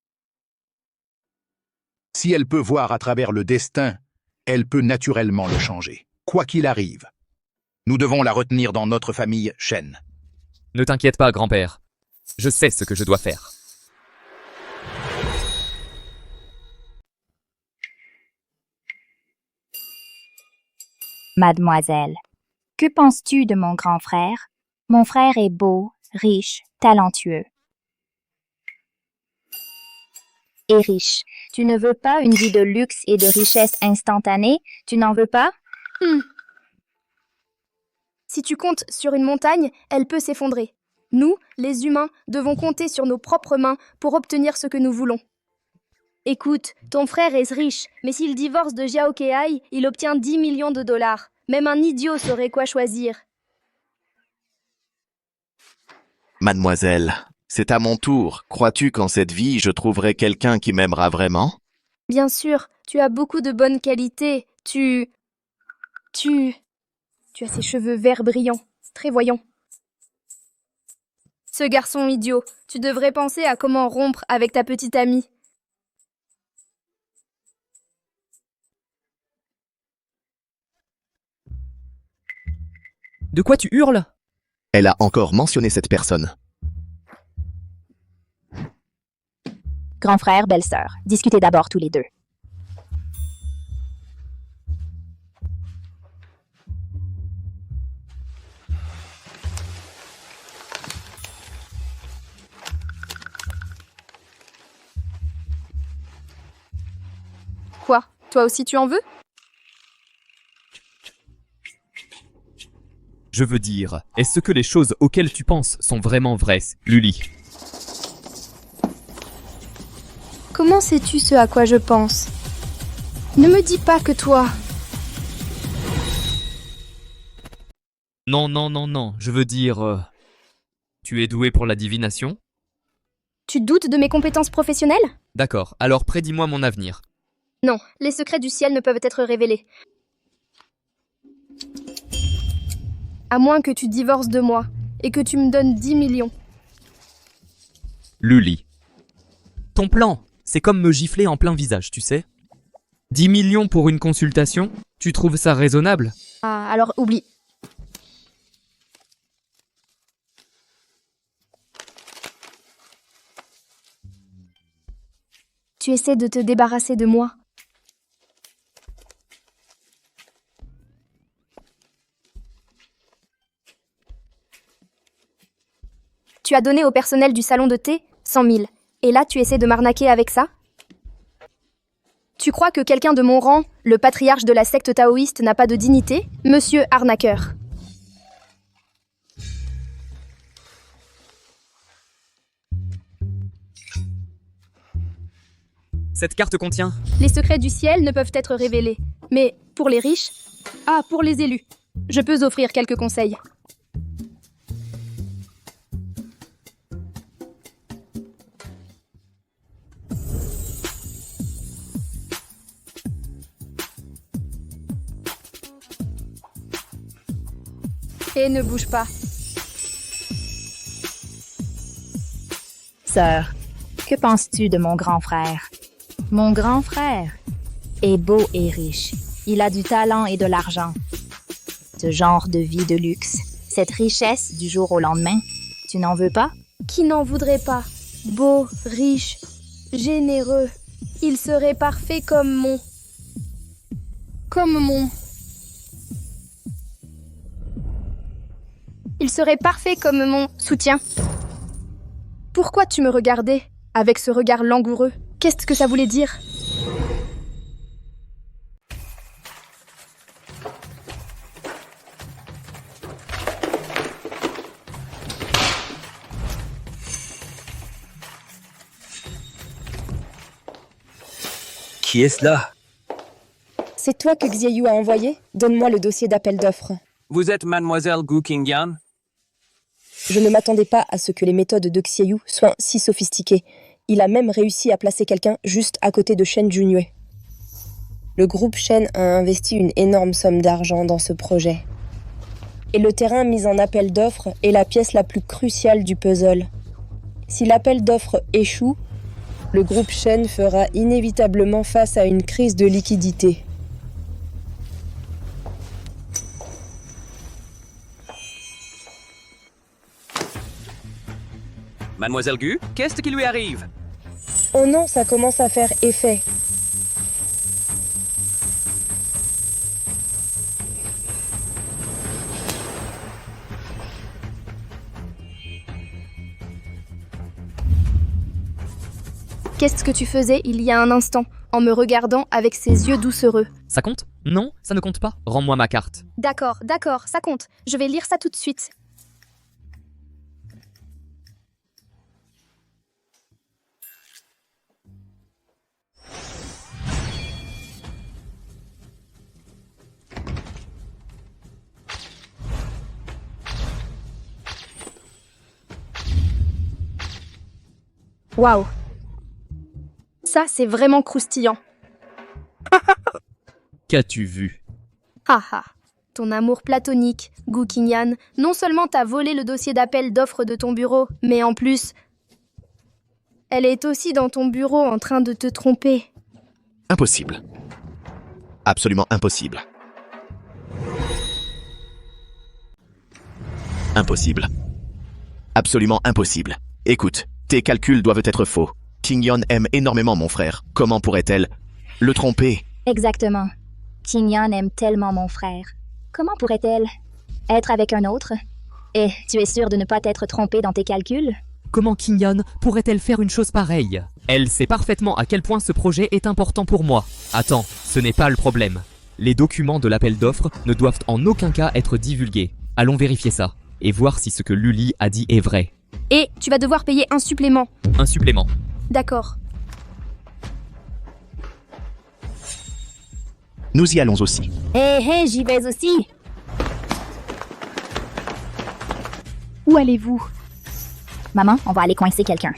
Speaker 14: Si elle peut voir à travers le destin, elle peut naturellement le changer, quoi qu'il arrive. Nous devons la retenir dans notre famille Shen.
Speaker 1: Ne t'inquiète pas, grand-père. Je sais ce que je dois faire.
Speaker 7: Mademoiselle, que penses-tu de mon grand frère? Mon frère est beau, riche, talentueux. Et riche. Tu ne veux pas une vie de luxe et de richesse instantanée? Tu n'en veux pas?
Speaker 3: Si tu comptes sur une montagne, elle peut s'effondrer. Nous, les humains, devons compter sur nos propres mains pour obtenir ce que nous voulons. Écoute, ton frère est riche, mais s'il divorce de Xiao Keai, il obtient 10 millions de dollars. Même un idiot saurait quoi choisir.
Speaker 11: Mademoiselle, c'est à mon tour. Crois-tu qu'en cette vie, je trouverai quelqu'un qui m'aimera vraiment?
Speaker 3: Bien sûr, tu as beaucoup de bonnes qualités. Tu as ces cheveux verts brillants, très voyants. Ce garçon idiot, tu devrais penser à comment rompre avec ta petite amie.
Speaker 1: De quoi tu hurles?
Speaker 11: Elle a encore mentionné cette personne.
Speaker 7: Grand frère, belle-sœur, discutez d'abord tous les deux.
Speaker 3: Quoi? Toi aussi tu en veux?
Speaker 1: Je veux dire, est-ce que les choses auxquelles tu penses sont vraiment vraies, Luli?
Speaker 3: Comment sais-tu ce à quoi je pense? Ne me dis pas que toi...
Speaker 1: Non, non, non, non, je veux dire... Tu es doué pour la divination?
Speaker 3: Tu doutes de mes compétences professionnelles?
Speaker 1: D'accord, alors prédis-moi mon avenir.
Speaker 3: Non, les secrets du ciel ne peuvent être révélés. À moins que tu divorces de moi et que tu me donnes 10 millions.
Speaker 1: Lully. Ton plan, c'est comme me gifler en plein visage, tu sais. 10 millions pour une consultation? Tu trouves ça raisonnable?
Speaker 3: Ah, alors oublie. Tu essaies de te débarrasser de moi. Tu as donné au personnel du salon de thé 100 000. Et là, tu essaies de m'arnaquer avec ça? Tu crois que quelqu'un de mon rang, le patriarche de la secte taoïste, n'a pas de dignité? Monsieur arnaqueur.
Speaker 1: Cette carte contient...
Speaker 3: Les secrets du ciel ne peuvent être révélés. Mais pour les riches... Ah, pour les élus. Je peux offrir quelques conseils. Et ne bouge pas.
Speaker 7: Sœur, que penses-tu de mon grand frère? Mon grand frère est beau et riche. Il a du talent et de l'argent. Ce genre de vie de luxe, cette richesse du jour au lendemain, tu n'en veux pas?
Speaker 3: Qui n'en voudrait pas? Beau, riche, généreux. Il serait parfait comme mon... Il serait parfait comme mon soutien. Pourquoi tu me regardais avec ce regard langoureux? Qu'est-ce que ça voulait dire?
Speaker 16: Qui est-ce là?
Speaker 5: C'est toi que Xiaoyu a envoyé? Donne-moi le dossier d'appel d'offres.
Speaker 16: Vous êtes mademoiselle Gu Qingyan?
Speaker 5: Je ne m'attendais pas à ce que les méthodes de Xiaoyu soient si sophistiquées. Il a même réussi à placer quelqu'un juste à côté de Shen Junyue. Le groupe Shen a investi une énorme somme d'argent dans ce projet. Et le terrain mis en appel d'offres est la pièce la plus cruciale du puzzle. Si l'appel d'offres échoue, le groupe Shen fera inévitablement face à une crise de liquidité.
Speaker 16: Mademoiselle Gu, qu'est-ce qui lui arrive?
Speaker 5: Oh non, ça commence à faire effet.
Speaker 3: Qu'est-ce que tu faisais il y a un instant, en me regardant avec ses yeux doucereux?
Speaker 1: Ça compte? Non, ça ne compte pas. Rends-moi ma carte.
Speaker 3: D'accord, ça compte. Je vais lire ça tout de suite. Waouh! Ça, c'est vraiment croustillant.
Speaker 1: Qu'as-tu vu?
Speaker 3: Haha. Ton amour platonique, Gu Qingyan, non seulement t'a volé le dossier d'appel d'offres de ton bureau, mais en plus... Elle est aussi dans ton bureau en train de te tromper.
Speaker 11: Impossible. Absolument impossible. Impossible. Absolument impossible. Écoute, tes calculs doivent être faux. Qingyan aime énormément mon frère. Comment pourrait-elle le tromper?
Speaker 7: Exactement. Qingyan aime tellement mon frère. Comment pourrait-elle être avec un autre? Et tu es sûr de ne pas t'être trompé dans tes calculs?
Speaker 1: Comment Qingyan pourrait-elle faire une chose pareille? Elle sait parfaitement à quel point ce projet est important pour moi. Attends, ce n'est pas le problème. Les documents de l'appel d'offres ne doivent en aucun cas être divulgués. Allons vérifier ça, et voir si ce que Lully a dit est vrai.
Speaker 3: Et tu vas devoir payer un supplément.
Speaker 1: Un supplément.
Speaker 3: D'accord.
Speaker 11: Nous y allons aussi.
Speaker 7: Hé, j'y vais aussi.
Speaker 12: Où allez-vous?
Speaker 7: Maman, on va aller coincer quelqu'un.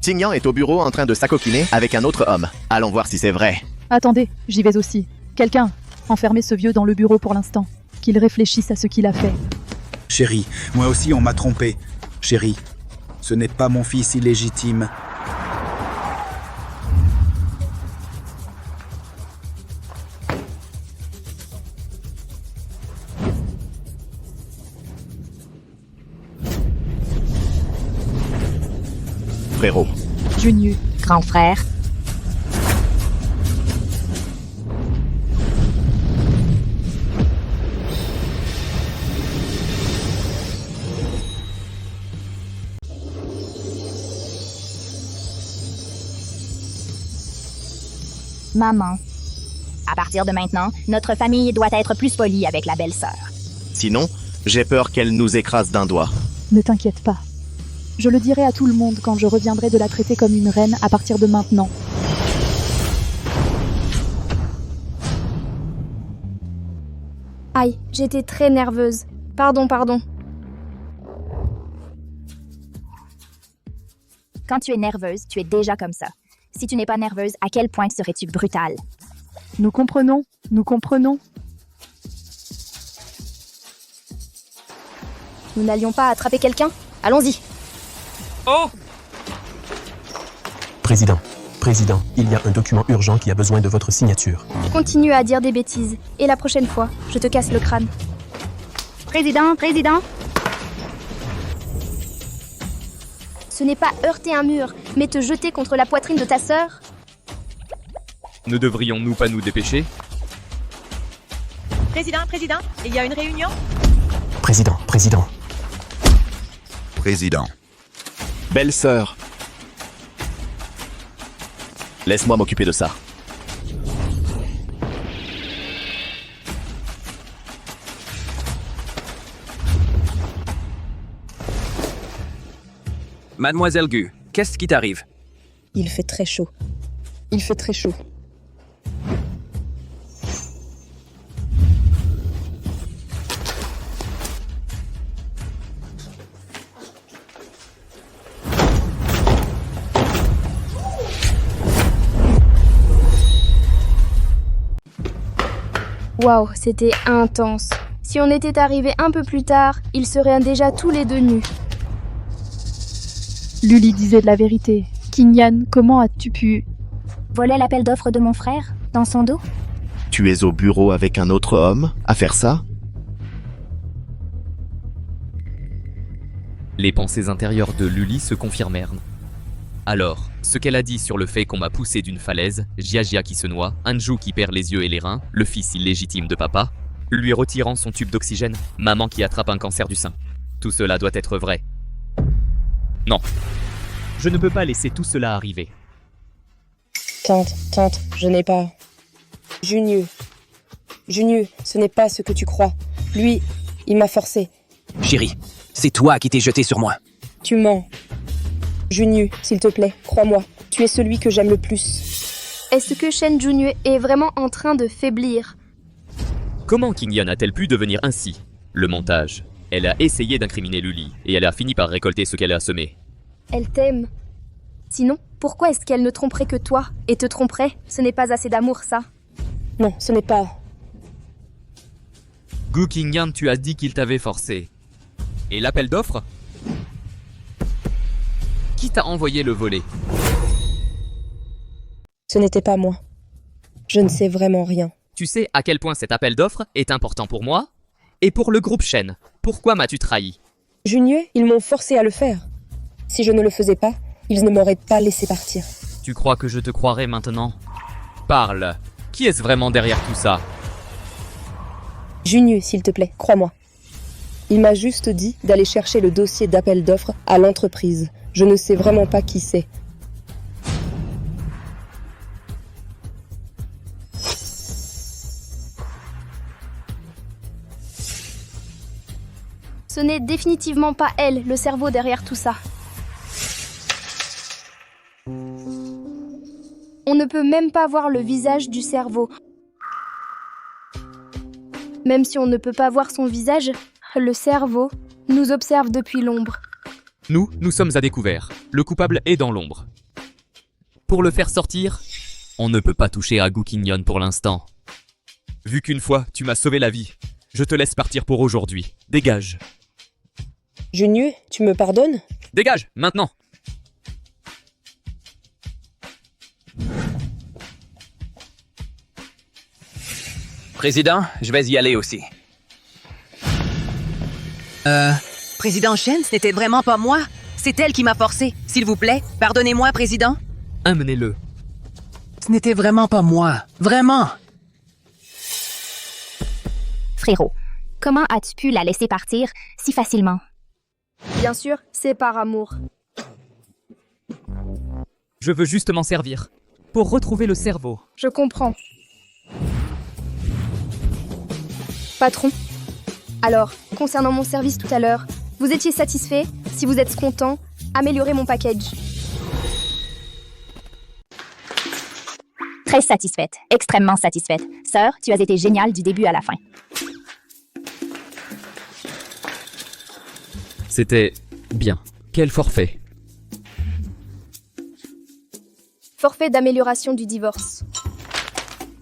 Speaker 11: Tignan est au bureau en train de s'acoquiner avec un autre homme. Allons voir si c'est vrai.
Speaker 12: Attendez, j'y vais aussi. Quelqu'un, enfermez ce vieux dans le bureau pour l'instant. Qu'il réfléchisse à ce qu'il a fait.
Speaker 15: Chérie, moi aussi on m'a trompé. Chérie, ce n'est pas mon fils illégitime.
Speaker 11: Frérot.
Speaker 12: Junior.
Speaker 7: Grand frère. Maman. À partir de maintenant, notre famille doit être plus polie avec la belle-sœur.
Speaker 11: Sinon, j'ai peur qu'elle nous écrase d'un doigt.
Speaker 12: Ne t'inquiète pas. Je le dirai à tout le monde quand je reviendrai de la traiter comme une reine à partir de maintenant.
Speaker 3: Aïe, j'étais très nerveuse. Pardon.
Speaker 7: Quand tu es nerveuse, tu es déjà comme ça. Si tu n'es pas nerveuse, à quel point serais-tu brutale?
Speaker 12: Nous comprenons.
Speaker 3: Nous n'allions pas attraper quelqu'un? Allons-y.
Speaker 16: Oh!
Speaker 9: Président, il y a un document urgent qui a besoin de votre signature.
Speaker 3: Continue à dire des bêtises. Et la prochaine fois, je te casse le crâne.
Speaker 2: Président.
Speaker 3: Ce n'est pas heurter un mur, mais te jeter contre la poitrine de ta sœur.
Speaker 1: Ne devrions-nous pas nous dépêcher?
Speaker 10: Président, il y a une réunion?
Speaker 9: Président.
Speaker 11: Belle-sœur. Laisse-moi m'occuper de ça.
Speaker 16: Mademoiselle Gu, qu'est-ce qui t'arrive?
Speaker 5: Il fait très chaud.
Speaker 3: Waouh, c'était intense. Si on était arrivé un peu plus tard, ils seraient déjà tous les deux nus.
Speaker 12: Luli disait de la vérité. Kinyan, comment as-tu pu...
Speaker 7: Voler l'appel d'offres de mon frère, dans son dos?
Speaker 11: Tu es au bureau avec un autre homme à faire ça?
Speaker 1: Les pensées intérieures de Luli se confirmèrent. Alors, ce qu'elle a dit sur le fait qu'on m'a poussé d'une falaise, Jiajia qui se noie, Anju qui perd les yeux et les reins, le fils illégitime de papa, lui retirant son tube d'oxygène, maman qui attrape un cancer du sein. Tout cela doit être vrai. Non. Je ne peux pas laisser tout cela arriver.
Speaker 5: Tante, je n'ai pas... Junior, ce n'est pas ce que tu crois. Lui, il m'a forcé.
Speaker 16: Chérie, c'est toi qui t'es jeté sur moi.
Speaker 5: Tu mens. Junior, s'il te plaît, crois-moi, tu es celui que j'aime le plus.
Speaker 3: Est-ce que Shen Junyu est vraiment en train de faiblir?
Speaker 1: Comment Kinyan a-t-elle pu devenir ainsi? Le montage. Elle a essayé d'incriminer Luli, et elle a fini par récolter ce qu'elle a semé.
Speaker 3: Elle t'aime. Sinon, pourquoi est-ce qu'elle ne tromperait que toi et te tromperait? Ce n'est pas assez d'amour, ça.
Speaker 5: Non, ce n'est pas...
Speaker 1: Gu Kinyan, tu as dit qu'il t'avait forcé. Et l'appel d'offres? Qui t'a envoyé le voler?
Speaker 5: Ce n'était pas moi. Je ne sais vraiment rien.
Speaker 1: Tu sais à quel point cet appel d'offres est important pour moi? Et pour le groupe Shen? Pourquoi m'as-tu trahi?
Speaker 5: Junior, ils m'ont forcé à le faire. Si je ne le faisais pas, ils ne m'auraient pas laissé partir.
Speaker 1: Tu crois que je te croirais maintenant? Parle. Qui est-ce vraiment derrière tout ça?
Speaker 5: Junior, s'il te plaît, crois-moi. Il m'a juste dit d'aller chercher le dossier d'appel d'offres à l'entreprise. Je ne sais vraiment pas qui c'est.
Speaker 3: Ce n'est définitivement pas elle, le cerveau derrière tout ça. On ne peut même pas voir le visage du cerveau. Même si on ne peut pas voir son visage, le cerveau nous observe depuis l'ombre.
Speaker 1: Nous sommes à découvert. Le coupable est dans l'ombre. Pour le faire sortir, on ne peut pas toucher à Gu Qingyan pour l'instant. Vu qu'une fois, tu m'as sauvé la vie, je te laisse partir pour aujourd'hui. Dégage.
Speaker 5: Junyu, tu me pardonnes?
Speaker 1: Dégage, maintenant.
Speaker 16: Président, je vais y aller aussi.
Speaker 17: Président Shen, ce n'était vraiment pas moi. C'est elle qui m'a forcé. S'il vous plaît, pardonnez-moi, Président.
Speaker 1: Amenez-le.
Speaker 17: Ce n'était vraiment pas moi. Vraiment.
Speaker 7: Frérot, comment as-tu pu la laisser partir si facilement?
Speaker 3: Bien sûr, c'est par amour.
Speaker 1: Je veux juste m'en servir. Pour retrouver le cerveau.
Speaker 3: Je comprends. Patron. Alors, concernant mon service tout à l'heure, vous étiez satisfait? Si vous êtes content, améliorez mon package.
Speaker 7: Très satisfaite, extrêmement satisfaite. Sœur, tu as été géniale du début à la fin.
Speaker 1: C'était bien. Quel forfait?
Speaker 3: Forfait d'amélioration du divorce.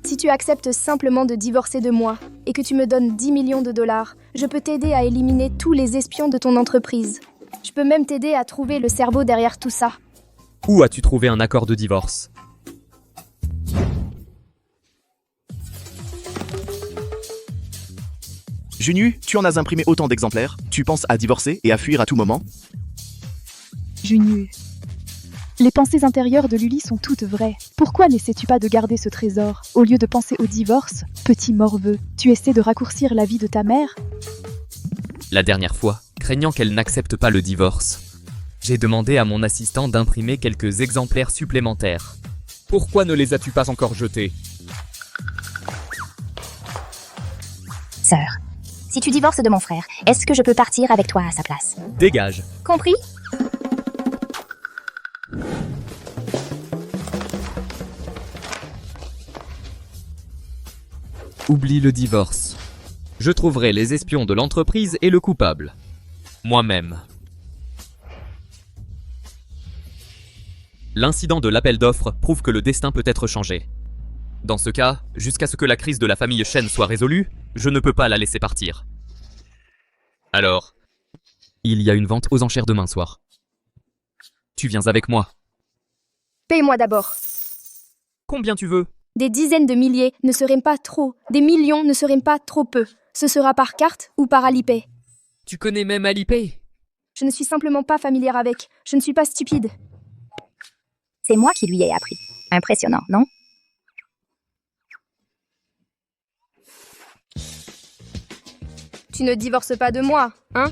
Speaker 3: Si tu acceptes simplement de divorcer de moi et que tu me donnes 10 millions de dollars, je peux t'aider à éliminer tous les espions de ton entreprise. Je peux même t'aider à trouver le cerveau derrière tout ça.
Speaker 1: Où as-tu trouvé un accord de divorce?
Speaker 11: Junyu, tu en as imprimé autant d'exemplaires. Tu penses à divorcer et à fuir à tout moment?
Speaker 12: Junyu. Les pensées intérieures de Luli sont toutes vraies. Pourquoi n'essaies-tu pas de garder ce trésor? Au lieu de penser au divorce, petit morveux, tu essaies de raccourcir la vie de ta mère?
Speaker 1: La dernière fois, craignant qu'elle n'accepte pas le divorce, j'ai demandé à mon assistant d'imprimer quelques exemplaires supplémentaires. Pourquoi ne les as-tu pas encore jetés?
Speaker 7: Sœur, si tu divorces de mon frère, est-ce que je peux partir avec toi à sa place?
Speaker 1: Dégage.
Speaker 7: Compris?
Speaker 1: Oublie le divorce. Je trouverai les espions de l'entreprise et le coupable. Moi-même. L'incident de l'appel d'offres prouve que le destin peut être changé. Dans ce cas, jusqu'à ce que la crise de la famille Shen soit résolue, je ne peux pas la laisser partir. Alors, il y a une vente aux enchères demain soir. Tu viens avec moi.
Speaker 3: Paye-moi d'abord.
Speaker 1: Combien tu veux?
Speaker 3: Des dizaines de milliers ne seraient pas trop. Des millions ne seraient pas trop peu. Ce sera par carte ou par Alipay.
Speaker 1: Tu connais même Alipay?
Speaker 3: Je ne suis simplement pas familière avec. Je ne suis pas stupide.
Speaker 7: C'est moi qui lui ai appris. Impressionnant, non?
Speaker 3: Tu ne divorces pas de moi, hein?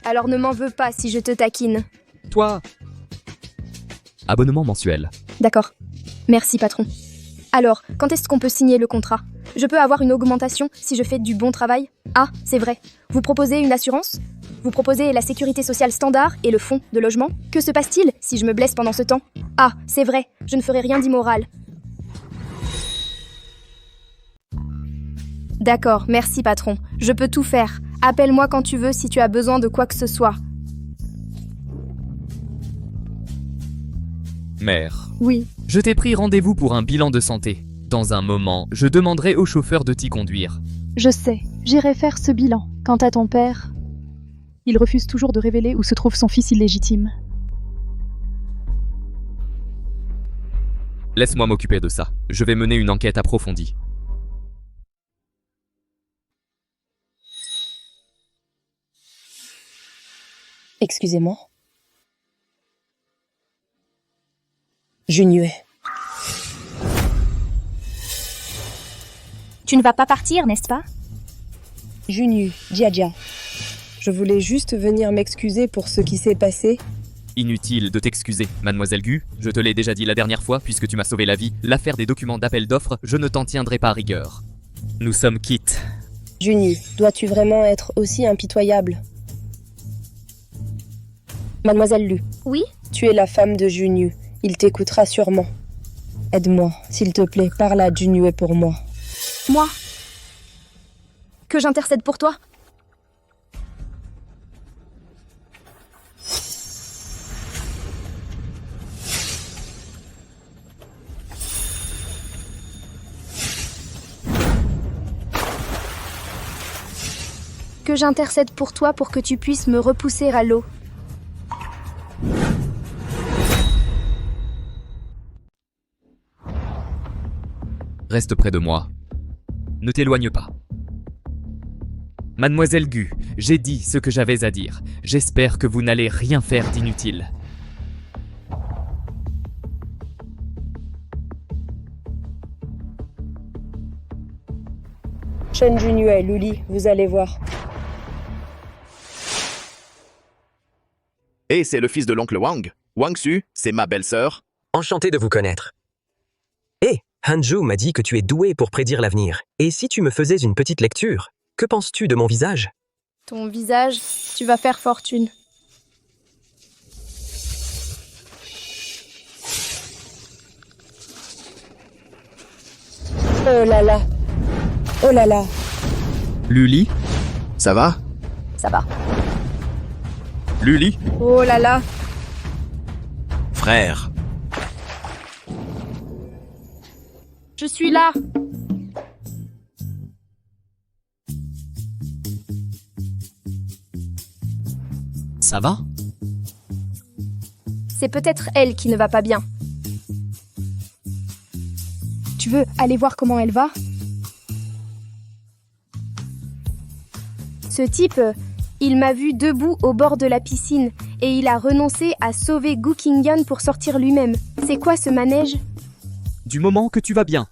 Speaker 3: Alors ne m'en veux pas si je te taquine.
Speaker 1: Toi. Abonnement mensuel.
Speaker 3: D'accord. Merci, patron. Alors, quand est-ce qu'on peut signer le contrat? Je peux avoir une augmentation si je fais du bon travail? Ah, c'est vrai. Vous proposez une assurance? Vous proposez la sécurité sociale standard et le fonds de logement? Que se passe-t-il si je me blesse pendant ce temps? Ah, c'est vrai. Je ne ferai rien d'immoral. D'accord, merci, patron. Je peux tout faire. Appelle-moi quand tu veux si tu as besoin de quoi que ce soit.
Speaker 1: Mère.
Speaker 12: Oui.
Speaker 1: Je t'ai pris rendez-vous pour un bilan de santé. Dans un moment, je demanderai au chauffeur de t'y conduire.
Speaker 12: Je sais, j'irai faire ce bilan. Quant à ton père, il refuse toujours de révéler où se trouve son fils illégitime.
Speaker 1: Laisse-moi m'occuper de ça. Je vais mener une enquête approfondie.
Speaker 5: Excusez-moi. Junyu.
Speaker 7: Tu ne vas pas partir, n'est-ce pas?
Speaker 5: Junyu, Jiajia. Je voulais juste venir m'excuser pour ce qui s'est passé.
Speaker 1: Inutile de t'excuser, mademoiselle Gu. Je te l'ai déjà dit la dernière fois, puisque tu m'as sauvé la vie. L'affaire des documents d'appel d'offres, je ne t'en tiendrai pas à rigueur. Nous sommes quittes.
Speaker 5: Junyu, dois-tu vraiment être aussi impitoyable? Mademoiselle Lu.
Speaker 3: Oui?
Speaker 5: Tu es la femme de Junyu. Il t'écoutera sûrement. Aide-moi, s'il te plaît, parle à Junyu pour moi.
Speaker 3: Moi? Que j'intercède pour toi? Que j'intercède pour toi pour que tu puisses me repousser à l'eau.
Speaker 1: Reste près de moi. Ne t'éloigne pas. Mademoiselle Gu, j'ai dit ce que j'avais à dire. J'espère que vous n'allez rien faire d'inutile.
Speaker 5: Shen Junyu et Luli, vous allez voir.
Speaker 11: Et c'est le fils de l'oncle Wang. Wang Su, c'est ma belle-sœur.
Speaker 18: Enchanté de vous connaître. Hé, Hanju m'a dit que tu es doué pour prédire l'avenir. Et si tu me faisais une petite lecture, que penses-tu de mon visage?
Speaker 3: Ton visage, tu vas faire fortune.
Speaker 5: Oh là là. Oh là là.
Speaker 1: Luli?
Speaker 11: Ça va?
Speaker 3: Ça va.
Speaker 1: Luli?
Speaker 3: Oh là là.
Speaker 11: Frère.
Speaker 3: Je suis là.
Speaker 1: Ça va?
Speaker 3: C'est peut-être elle qui ne va pas bien.
Speaker 12: Tu veux aller voir comment elle va?
Speaker 3: Ce type, il m'a vu debout au bord de la piscine et il a renoncé à sauver Gu Qingyan pour sortir lui-même. C'est quoi ce manège?
Speaker 1: Du moment que tu vas bien.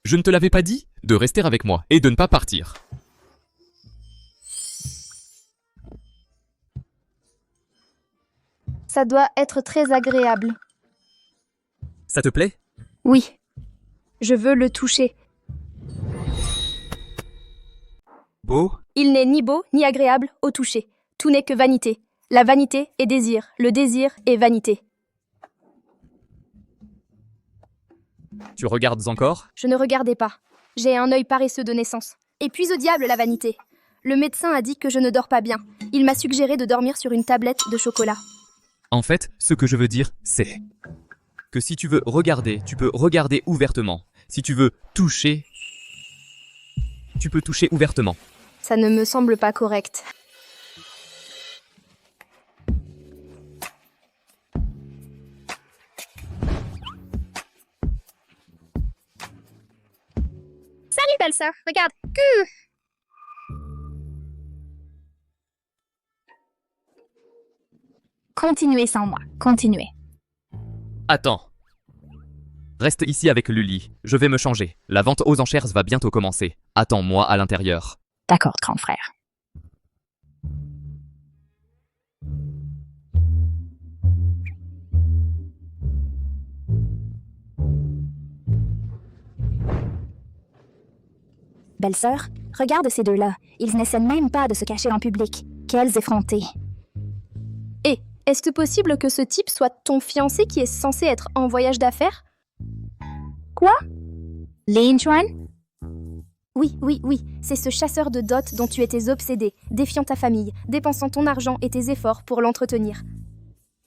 Speaker 1: Je ne te l'avais pas dit de rester avec moi et de ne pas partir.
Speaker 3: Ça doit être très agréable.
Speaker 1: Ça te plaît?
Speaker 3: Oui. Je veux le toucher.
Speaker 1: Beau?
Speaker 3: Il n'est ni beau ni agréable au toucher. Tout n'est que vanité. La vanité est désir. Le désir est vanité.
Speaker 1: Tu regardes encore?
Speaker 3: Je ne regardais pas. J'ai un œil paresseux de naissance. Et puis au diable la vanité. Le médecin a dit que je ne dors pas bien. Il m'a suggéré de dormir sur une tablette de chocolat.
Speaker 1: En fait, ce que je veux dire, c'est que si tu veux regarder, tu peux regarder ouvertement. Si tu veux toucher, tu peux toucher ouvertement.
Speaker 3: Ça ne me semble pas correct.
Speaker 7: Salut, belle-sœur. Regarde. Continuez sans moi. Continuez.
Speaker 1: Attends. Reste ici avec Luli. Je vais me changer. La vente aux enchères va bientôt commencer. Attends-moi à l'intérieur.
Speaker 7: D'accord, grand frère. Belle-sœur, regarde ces deux-là. Ils n'essaient même pas de se cacher en public. Quels effrontés.
Speaker 3: Est-ce possible que ce type soit ton fiancé qui est censé être en voyage d'affaires?
Speaker 7: Quoi? Lin Chuan?
Speaker 3: Oui, c'est ce chasseur de dot dont tu étais obsédé, défiant ta famille, dépensant ton argent et tes efforts pour l'entretenir.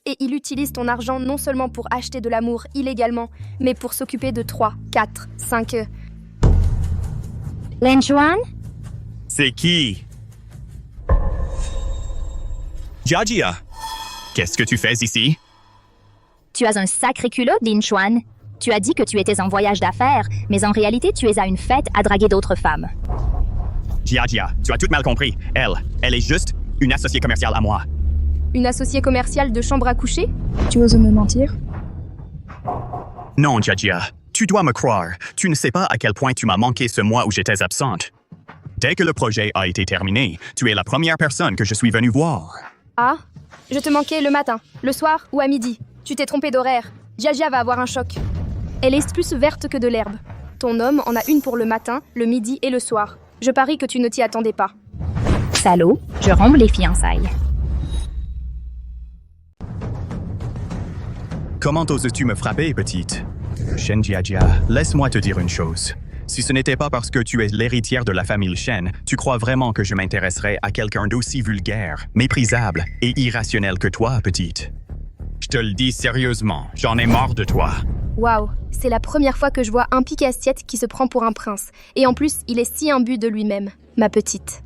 Speaker 3: Et il utilise ton argent non seulement pour acheter de l'amour illégalement, mais pour s'occuper de 3, 4, 5...
Speaker 7: Lin Chuan?
Speaker 19: C'est qui? Jiajia, qu'est-ce que tu fais ici?
Speaker 7: Tu as un sacré culot, Lin Chuan. Tu as dit que tu étais en voyage d'affaires, mais en réalité, tu es à une fête à draguer d'autres femmes.
Speaker 19: Jiajia, tu as tout mal compris. Elle est juste une associée commerciale à moi.
Speaker 3: Une associée commerciale de chambre à coucher?
Speaker 12: Tu oses me mentir?
Speaker 19: Non, Jiajia, tu dois me croire. Tu ne sais pas à quel point tu m'as manqué ce mois où j'étais absente. Dès que le projet a été terminé, tu es la première personne que je suis venue voir.
Speaker 3: Ah, je te manquais le matin, le soir ou à midi. Tu t'es trompé d'horaire. Jiajia va avoir un choc. Elle est plus verte que de l'herbe. Ton homme en a une pour le matin, le midi et le soir. Je parie que tu ne t'y attendais pas.
Speaker 7: Salaud, je romps les fiançailles.
Speaker 19: Comment oses-tu me frapper, petite? Shen Jiajia, laisse-moi te dire une chose. Si ce n'était pas parce que tu es l'héritière de la famille Shen, tu crois vraiment que je m'intéresserais à quelqu'un d'aussi vulgaire, méprisable et irrationnel que toi, petite? Je te le dis sérieusement, j'en ai marre de toi.
Speaker 3: Waouh, c'est la première fois que je vois un pique-assiette qui se prend pour un prince. Et en plus, il est si imbu de lui-même, ma petite.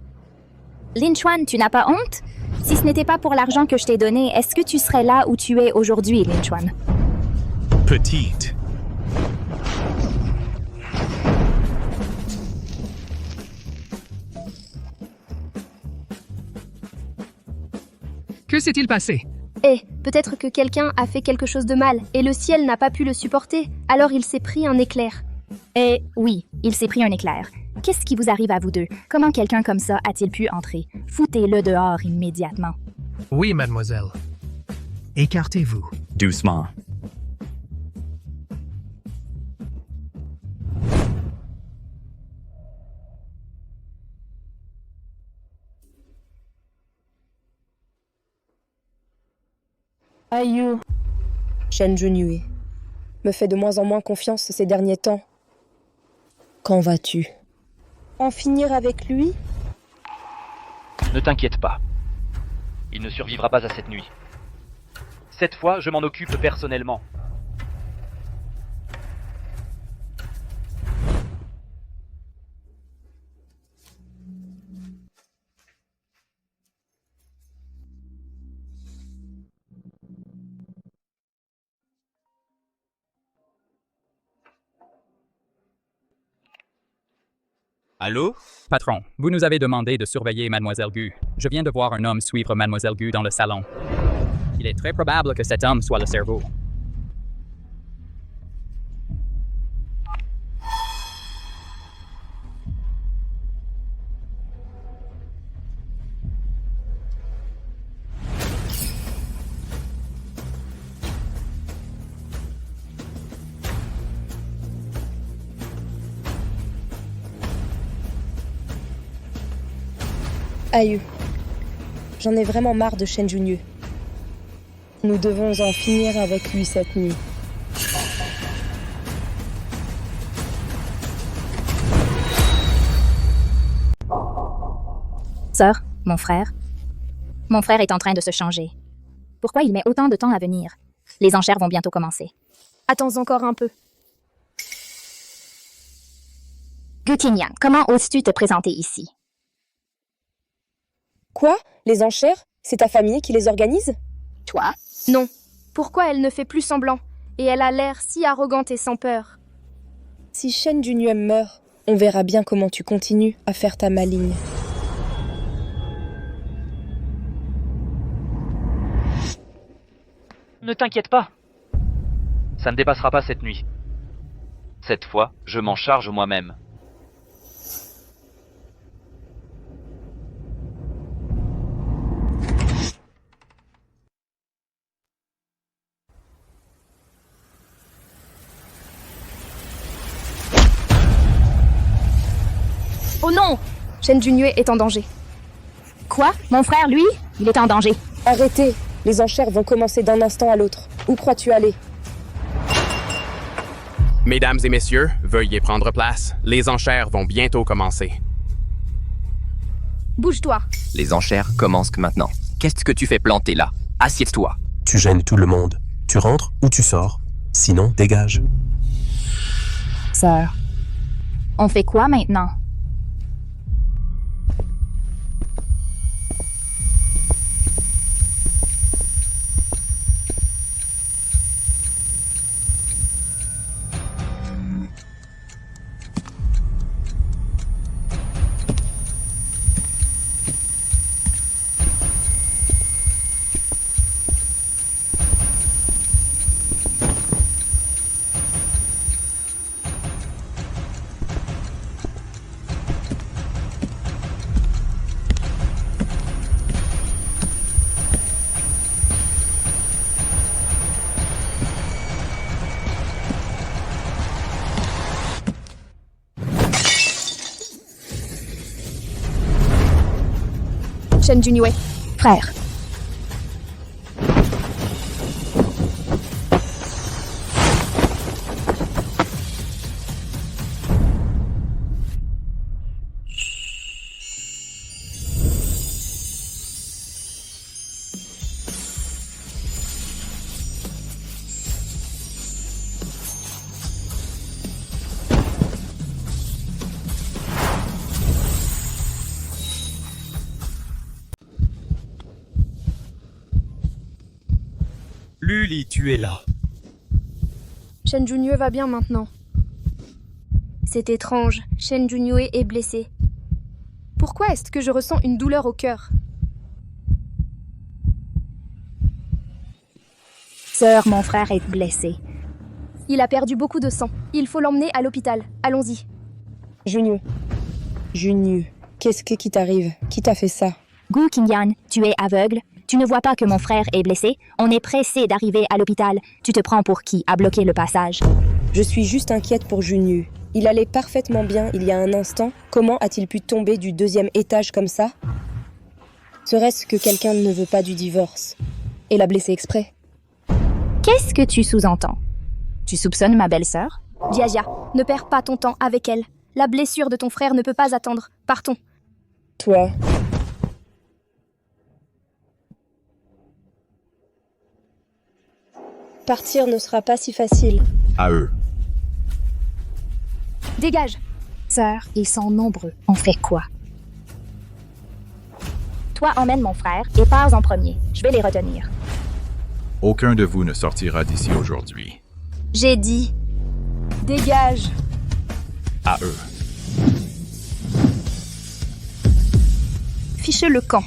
Speaker 7: Lin Chuan, tu n'as pas honte? Si ce n'était pas pour l'argent que je t'ai donné, est-ce que tu serais là où tu es aujourd'hui, Lin Chuan?
Speaker 19: Petite.
Speaker 4: Que s'est-il passé?
Speaker 3: Peut-être que quelqu'un a fait quelque chose de mal, et le ciel n'a pas pu le supporter, alors il s'est pris un éclair.
Speaker 7: Oui, il s'est pris un éclair. Qu'est-ce qui vous arrive à vous deux? Comment quelqu'un comme ça a-t-il pu entrer? Foutez-le dehors immédiatement.
Speaker 4: Oui, mademoiselle. Écartez-vous.
Speaker 16: Doucement.
Speaker 5: Aïe. Shen Junue me fait de moins en moins confiance ces derniers temps. Qu'en vas-tu? En finir avec lui?
Speaker 13: Ne t'inquiète pas. Il ne survivra pas à cette nuit. Cette fois, je m'en occupe personnellement.
Speaker 16: Allô?
Speaker 6: Patron, vous nous avez demandé de surveiller Mademoiselle Gu. Je viens de voir un homme suivre Mademoiselle Gu dans le salon. Il est très probable que cet homme soit le cerveau.
Speaker 5: Aïe. J'en ai vraiment marre de Shen Junue. Nous devons en finir avec lui cette nuit.
Speaker 7: Sœur, mon frère. Mon frère est en train de se changer. Pourquoi il met autant de temps à venir? Les enchères vont bientôt commencer.
Speaker 3: Attends encore un peu.
Speaker 7: Gu Qingyang, comment oses-tu te présenter ici?
Speaker 5: Quoi? Les enchères? C'est ta famille qui les organise?
Speaker 7: Toi?
Speaker 3: Non. Pourquoi elle ne fait plus semblant? Et elle a l'air si arrogante et sans peur.
Speaker 5: Si Shen Junue meurt, on verra bien comment tu continues à faire ta maligne.
Speaker 13: Ne t'inquiète pas. Ça ne dépassera pas cette nuit. Cette fois, je m'en charge moi-même.
Speaker 3: Oh non! Shen Junue est en danger.
Speaker 7: Quoi? Mon frère, lui? Il est en danger.
Speaker 5: Arrêtez! Les enchères vont commencer d'un instant à l'autre. Où crois-tu aller?
Speaker 20: Mesdames et messieurs, veuillez prendre place. Les enchères vont bientôt commencer.
Speaker 3: Bouge-toi.
Speaker 16: Les enchères commencent maintenant. Qu'est-ce que tu fais planter là? Assieds-toi.
Speaker 9: Tu gênes tout le monde. Tu rentres ou tu sors. Sinon, dégage.
Speaker 7: Sœur, on fait quoi maintenant?
Speaker 3: Shen Junue.
Speaker 7: Frère.
Speaker 21: Luli, tu es là.
Speaker 3: Shen Junyu va bien maintenant. C'est étrange, Shen Junyu est blessé. Pourquoi est-ce que je ressens une douleur au cœur?
Speaker 7: Sœur, mon frère est blessé.
Speaker 3: Il a perdu beaucoup de sang. Il faut l'emmener à l'hôpital. Allons-y.
Speaker 5: Junyu, qu'est-ce qui t'arrive? Qui t'a fait ça?
Speaker 7: Gu Qingyan, tu es aveugle? Tu ne vois pas que mon frère est blessé? On est pressé d'arriver à l'hôpital. Tu te prends pour qui a bloqué le passage?
Speaker 5: Je suis juste inquiète pour Junyu. Il allait parfaitement bien il y a un instant. Comment a-t-il pu tomber du 2e étage comme ça? Serait-ce que quelqu'un ne veut pas du divorce et l'a blessé exprès?
Speaker 7: Qu'est-ce que tu sous-entends? Tu soupçonnes ma belle-sœur?
Speaker 3: Jiajia, ne perds pas ton temps avec elle. La blessure de ton frère ne peut pas attendre. Partons.
Speaker 5: Toi... Partir ne sera pas si facile.
Speaker 19: À eux.
Speaker 3: Dégage.
Speaker 7: Sœur, ils sont nombreux. On fait quoi? Toi, emmène mon frère et pars en premier. Je vais les retenir.
Speaker 22: Aucun de vous ne sortira d'ici aujourd'hui.
Speaker 3: J'ai dit. Dégage.
Speaker 22: À eux.
Speaker 3: Fichez le camp.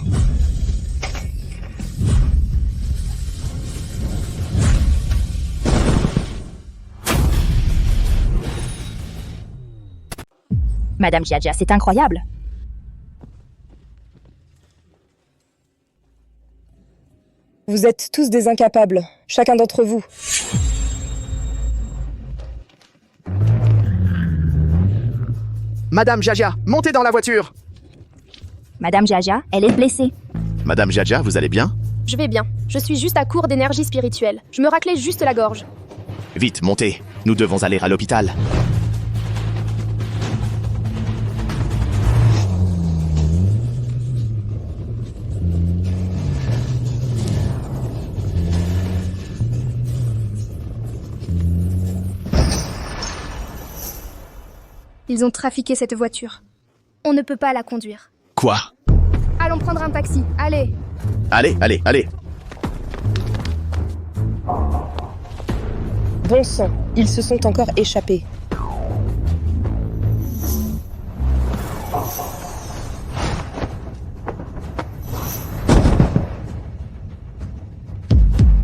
Speaker 7: Madame Jiajia, c'est incroyable.
Speaker 5: Vous êtes tous des incapables, chacun d'entre vous.
Speaker 11: Madame Jiajia, montez dans la voiture!
Speaker 7: Madame Jiajia, elle est blessée.
Speaker 11: Madame Jiajia, vous allez bien?
Speaker 3: Je vais bien. Je suis juste à court d'énergie spirituelle. Je me raclais juste la gorge.
Speaker 11: Vite, montez. Nous devons aller à l'hôpital.
Speaker 3: Ils ont trafiqué cette voiture. On ne peut pas la conduire.
Speaker 11: Quoi?
Speaker 3: Allons prendre un taxi. Allez.
Speaker 11: Allez.
Speaker 5: Bon sang, ils se sont encore échappés.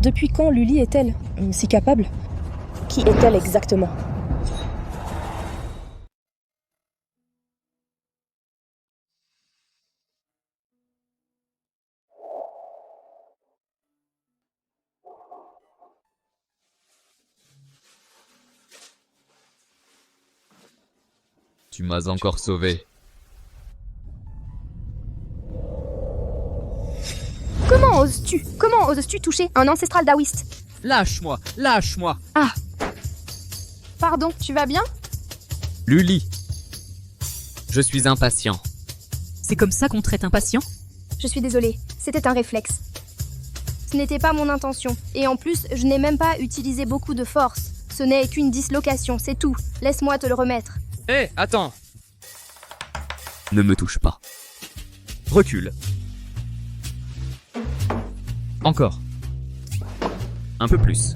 Speaker 5: Depuis quand Luli est-elle si capable? Qui est-elle exactement?
Speaker 1: Tu m'as encore sauvé.
Speaker 3: Comment oses-tu toucher un ancestral daoïste?
Speaker 1: Lâche-moi.
Speaker 3: Ah. Pardon, tu vas bien?
Speaker 1: Luli. Je suis impatient.
Speaker 2: C'est comme ça qu'on traite un patient?
Speaker 3: Je suis désolée, c'était un réflexe. Ce n'était pas mon intention. Et en plus, je n'ai même pas utilisé beaucoup de force. Ce n'est qu'une dislocation, c'est tout. Laisse-moi te le remettre.
Speaker 1: Hé, attends! Ne me touche pas. Recule. Encore. Un peu plus.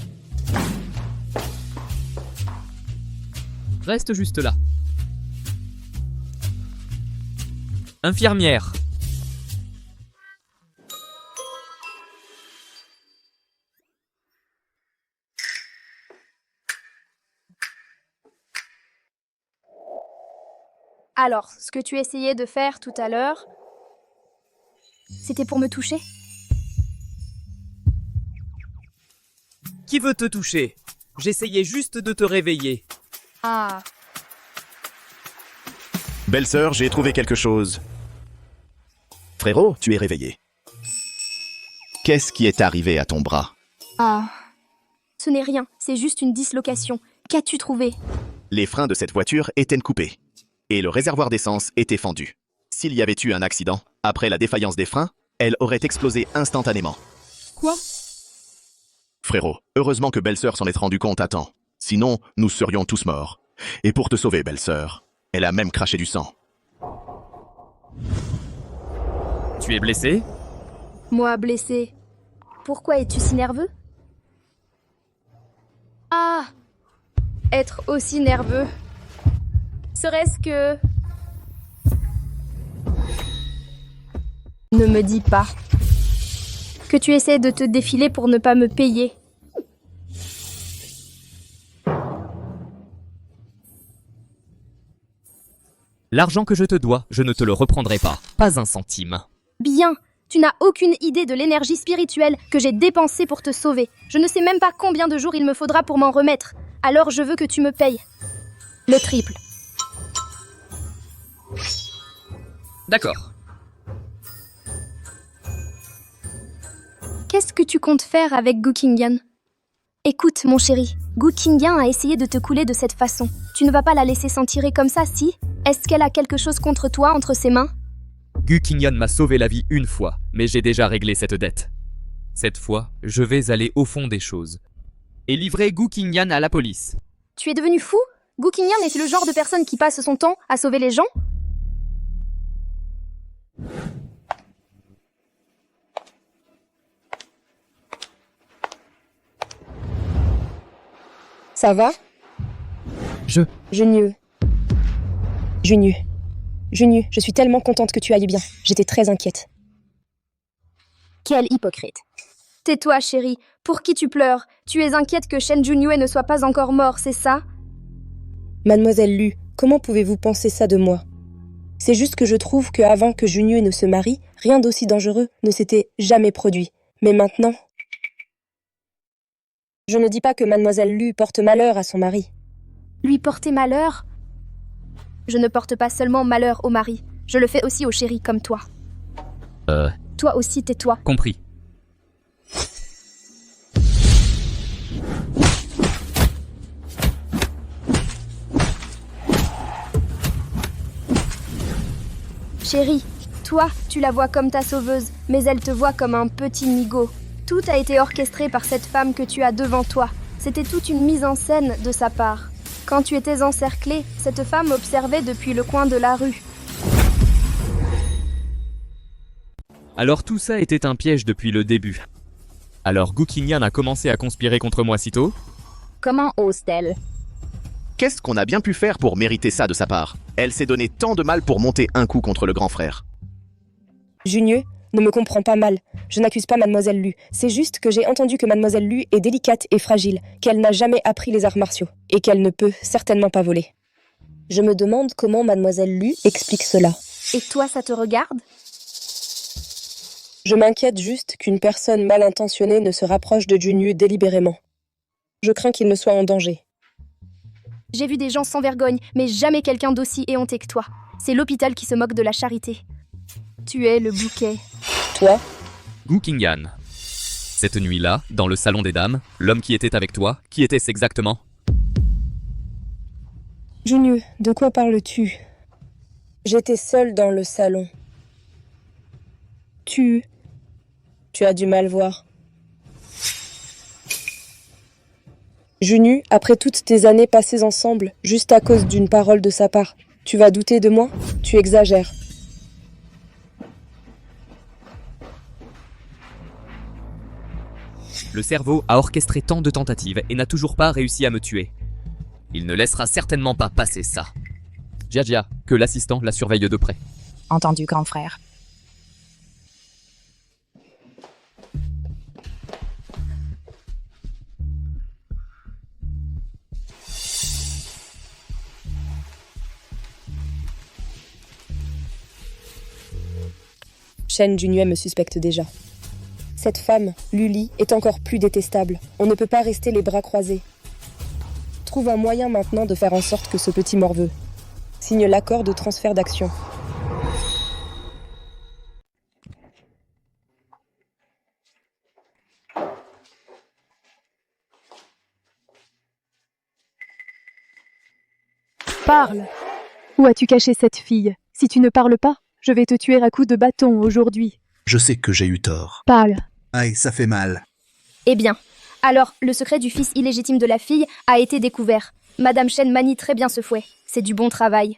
Speaker 1: Reste juste là. Infirmière.
Speaker 3: Alors, ce que tu essayais de faire tout à l'heure, c'était pour me toucher?
Speaker 1: Qui veut te toucher? J'essayais juste de te réveiller.
Speaker 3: Ah.
Speaker 11: Belle-sœur, j'ai trouvé quelque chose. Frérot, tu es réveillé. Qu'est-ce qui est arrivé à ton bras?
Speaker 3: Ah. Ce n'est rien, c'est juste une dislocation. Qu'as-tu trouvé?
Speaker 11: Les freins de cette voiture étaient coupés. Et le réservoir d'essence était fendu. S'il y avait eu un accident, après la défaillance des freins, elle aurait explosé instantanément.
Speaker 1: Quoi?
Speaker 11: Frérot, heureusement que belle-sœur s'en est rendu compte à temps. Sinon, nous serions tous morts. Et pour te sauver, belle-sœur, elle a même craché du sang.
Speaker 1: Tu es blessé?
Speaker 3: Moi, blessé. Pourquoi es-tu si nerveux? Ah, être aussi nerveux. Serait-ce que... Ne me dis pas que tu essaies de te défiler pour ne pas me payer.
Speaker 1: L'argent que je te dois, je ne te le reprendrai pas. Pas un centime.
Speaker 3: Bien, tu n'as aucune idée de l'énergie spirituelle que j'ai dépensée pour te sauver. Je ne sais même pas combien de jours il me faudra pour m'en remettre. Alors je veux que tu me payes. Le triple.
Speaker 1: D'accord.
Speaker 3: Qu'est-ce que tu comptes faire avec Gu Qingyan? Écoute, mon chéri, Gu Qingyan a essayé de te couler de cette façon. Tu ne vas pas la laisser s'en tirer comme ça, si? Est-ce qu'elle a quelque chose contre toi entre ses mains?
Speaker 1: Gu Qingyan m'a sauvé la vie une fois, mais j'ai déjà réglé cette dette. Cette fois, je vais aller au fond des choses et livrer Gu Qingyan à la police.
Speaker 3: Tu es devenu fou? Gu Qingyan est le genre de personne qui passe son temps à sauver les gens?
Speaker 5: Ça va? Junyu. Junyu, je suis tellement contente que tu ailles bien. J'étais très inquiète.
Speaker 3: Quel hypocrite. Tais-toi, chérie. Pour qui tu pleures? Tu es inquiète que Shen Junyue ne soit pas encore mort, c'est ça?
Speaker 5: Mademoiselle Lu, comment pouvez-vous penser ça de moi? C'est juste que je trouve qu'avant que Junyue ne se marie, rien d'aussi dangereux ne s'était jamais produit. Mais maintenant... Je ne dis pas que Mademoiselle Lu porte malheur à son mari.
Speaker 3: Lui porter malheur? Je ne porte pas seulement malheur au mari, je le fais aussi au chéri comme toi. Toi aussi, tais-toi.
Speaker 1: Compris.
Speaker 3: Chérie, toi, tu la vois comme ta sauveuse, mais elle te voit comme un petit nigaud. Tout a été orchestré par cette femme que tu as devant toi. C'était toute une mise en scène de sa part. Quand tu étais encerclé, cette femme observait depuis le coin de la rue.
Speaker 1: Alors tout ça était un piège depuis le début. Alors Gu Qingyan a commencé à conspirer contre moi si tôt?
Speaker 7: Comment ose-t-elle?
Speaker 11: Qu'est-ce qu'on a bien pu faire pour mériter ça de sa part? Elle s'est donné tant de mal pour monter un coup contre le grand frère.
Speaker 5: Junyue, ne me comprends pas mal. Je n'accuse pas Mademoiselle Lu. C'est juste que j'ai entendu que Mademoiselle Lu est délicate et fragile, qu'elle n'a jamais appris les arts martiaux, et qu'elle ne peut certainement pas voler. Je me demande comment Mademoiselle Lu explique cela.
Speaker 3: Et toi, ça te regarde?
Speaker 5: Je m'inquiète juste qu'une personne mal intentionnée ne se rapproche de Junyue délibérément. Je crains qu'il ne soit en danger.
Speaker 3: J'ai vu des gens sans vergogne, mais jamais quelqu'un d'aussi éhonté que toi. C'est l'hôpital qui se moque de la charité. Tu es le bouquet.
Speaker 5: Toi?
Speaker 1: Gu Qingyan. Cette nuit-là, dans le salon des dames, l'homme qui était avec toi, qui était-ce exactement?
Speaker 5: Junyue, de quoi parles-tu? J'étais seule dans le salon. Tu as du mal voir. Junyue, après toutes tes années passées ensemble, juste à cause d'une parole de sa part, tu vas douter de moi? Tu exagères.
Speaker 1: Le cerveau a orchestré tant de tentatives et n'a toujours pas réussi à me tuer. Il ne laissera certainement pas passer ça. Jia, que l'assistant la surveille de près.
Speaker 7: Entendu, grand frère.
Speaker 5: Shen Junyue me suspecte déjà. Cette femme, Luli, est encore plus détestable. On ne peut pas rester les bras croisés. Trouve un moyen maintenant de faire en sorte que ce petit morveux signe l'accord de transfert d'action.
Speaker 12: Parle! Où as-tu caché cette fille? Si tu ne parles pas, je vais te tuer à coups de bâton aujourd'hui.
Speaker 15: Je sais que j'ai eu tort.
Speaker 12: Parle.
Speaker 15: Aïe, ça fait mal.
Speaker 3: Eh bien, alors, le secret du fils illégitime de la fille a été découvert. Madame Shen manie très bien ce fouet. C'est du bon travail.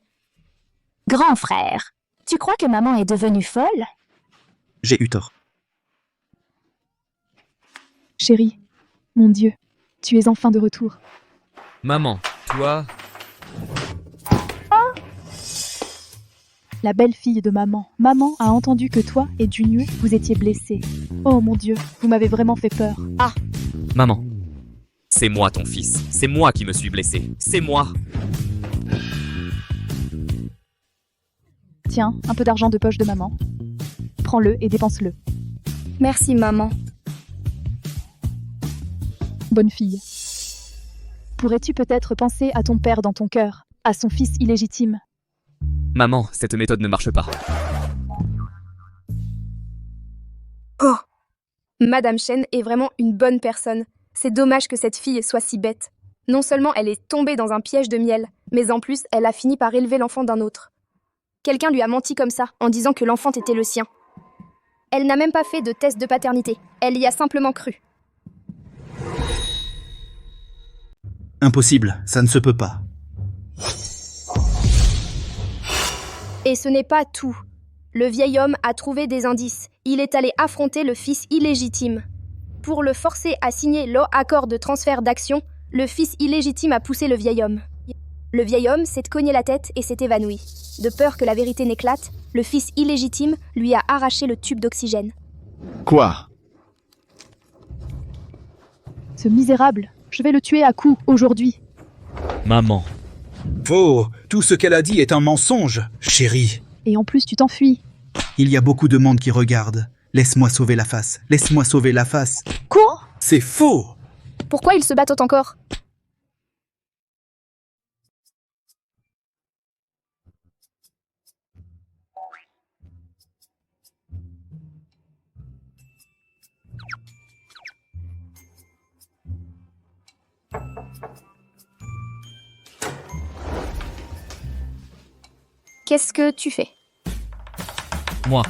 Speaker 7: Grand frère, tu crois que maman est devenue folle?
Speaker 15: J'ai eu tort.
Speaker 12: Chérie, mon Dieu, tu es enfin de retour.
Speaker 1: Maman, toi...
Speaker 12: La belle-fille de maman. Maman a entendu que toi et Junyu, vous étiez blessés. Oh mon Dieu, vous m'avez vraiment fait peur.
Speaker 1: Ah! Maman, c'est moi ton fils. C'est moi qui me suis blessé. C'est moi.
Speaker 12: Tiens, un peu d'argent de poche de maman. Prends-le et dépense-le.
Speaker 3: Merci, maman.
Speaker 12: Bonne fille. Pourrais-tu peut-être penser à ton père dans ton cœur, à son fils illégitime?
Speaker 1: Maman, cette méthode ne marche pas.
Speaker 3: Oh! Madame Shen est vraiment une bonne personne. C'est dommage que cette fille soit si bête. Non seulement elle est tombée dans un piège de miel, mais en plus, elle a fini par élever l'enfant d'un autre. Quelqu'un lui a menti comme ça, en disant que l'enfant était le sien. Elle n'a même pas fait de test de paternité. Elle y a simplement cru.
Speaker 15: Impossible, ça ne se peut pas.
Speaker 3: Et ce n'est pas tout. Le vieil homme a trouvé des indices. Il est allé affronter le fils illégitime. Pour le forcer à signer l'accord de transfert d'action, le fils illégitime a poussé le vieil homme. Le vieil homme s'est cogné la tête et s'est évanoui. De peur que la vérité n'éclate, le fils illégitime lui a arraché le tube d'oxygène.
Speaker 11: Quoi?
Speaker 12: Ce misérable, je vais le tuer à coups aujourd'hui.
Speaker 1: Maman.
Speaker 15: Faux, tout ce qu'elle a dit est un mensonge, chérie.
Speaker 12: Et en plus, tu t'enfuis.
Speaker 15: Il y a beaucoup de monde qui regarde. Laisse-moi sauver la face. Laisse-moi sauver la face.
Speaker 3: Quoi?
Speaker 15: C'est faux!
Speaker 3: Pourquoi ils se battent encore? Qu'est-ce que tu fais?
Speaker 1: Moi.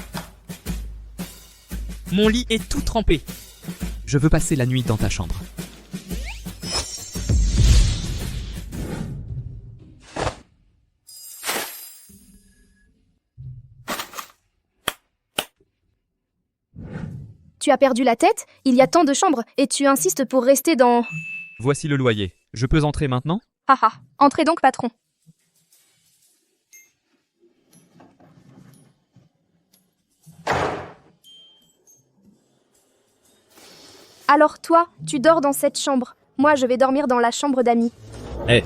Speaker 1: Mon lit est tout trempé. Je veux passer la nuit dans ta chambre.
Speaker 3: Tu as perdu la tête? Il y a tant de chambres et tu insistes pour rester dans...
Speaker 1: Voici le loyer. Je peux entrer maintenant?
Speaker 3: Haha, entrez donc, patron. Alors toi, tu dors dans cette chambre. Moi, je vais dormir dans la chambre d'amis.
Speaker 1: Hé.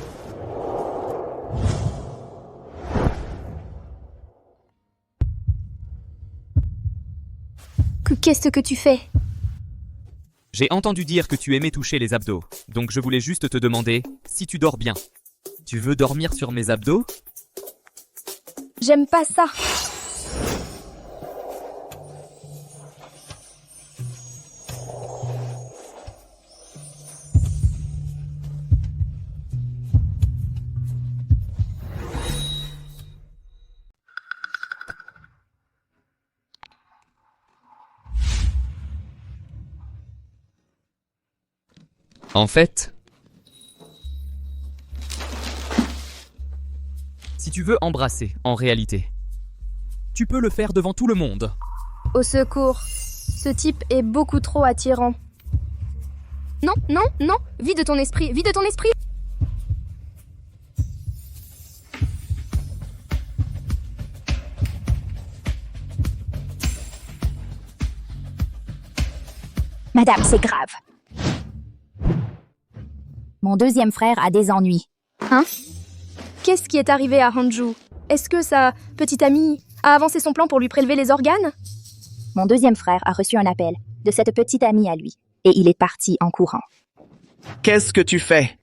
Speaker 3: Qu'est-ce que tu fais?
Speaker 1: J'ai entendu dire que tu aimais toucher les abdos, donc je voulais juste te demander si tu dors bien. Tu veux dormir sur mes abdos?
Speaker 3: J'aime pas ça.
Speaker 1: En fait, si tu veux embrasser, en réalité, tu peux le faire devant tout le monde.
Speaker 3: Au secours. Ce type est beaucoup trop attirant. Non, non, non. Vide ton esprit, vide ton esprit.
Speaker 7: Madame, c'est grave. Mon deuxième frère a des ennuis.
Speaker 3: Hein? Qu'est-ce qui est arrivé à Hanju? Est-ce que sa petite amie a avancé son plan pour lui prélever les organes?
Speaker 7: Mon deuxième frère a reçu un appel de cette petite amie à lui, et il est parti en courant.
Speaker 11: Qu'est-ce que tu fais?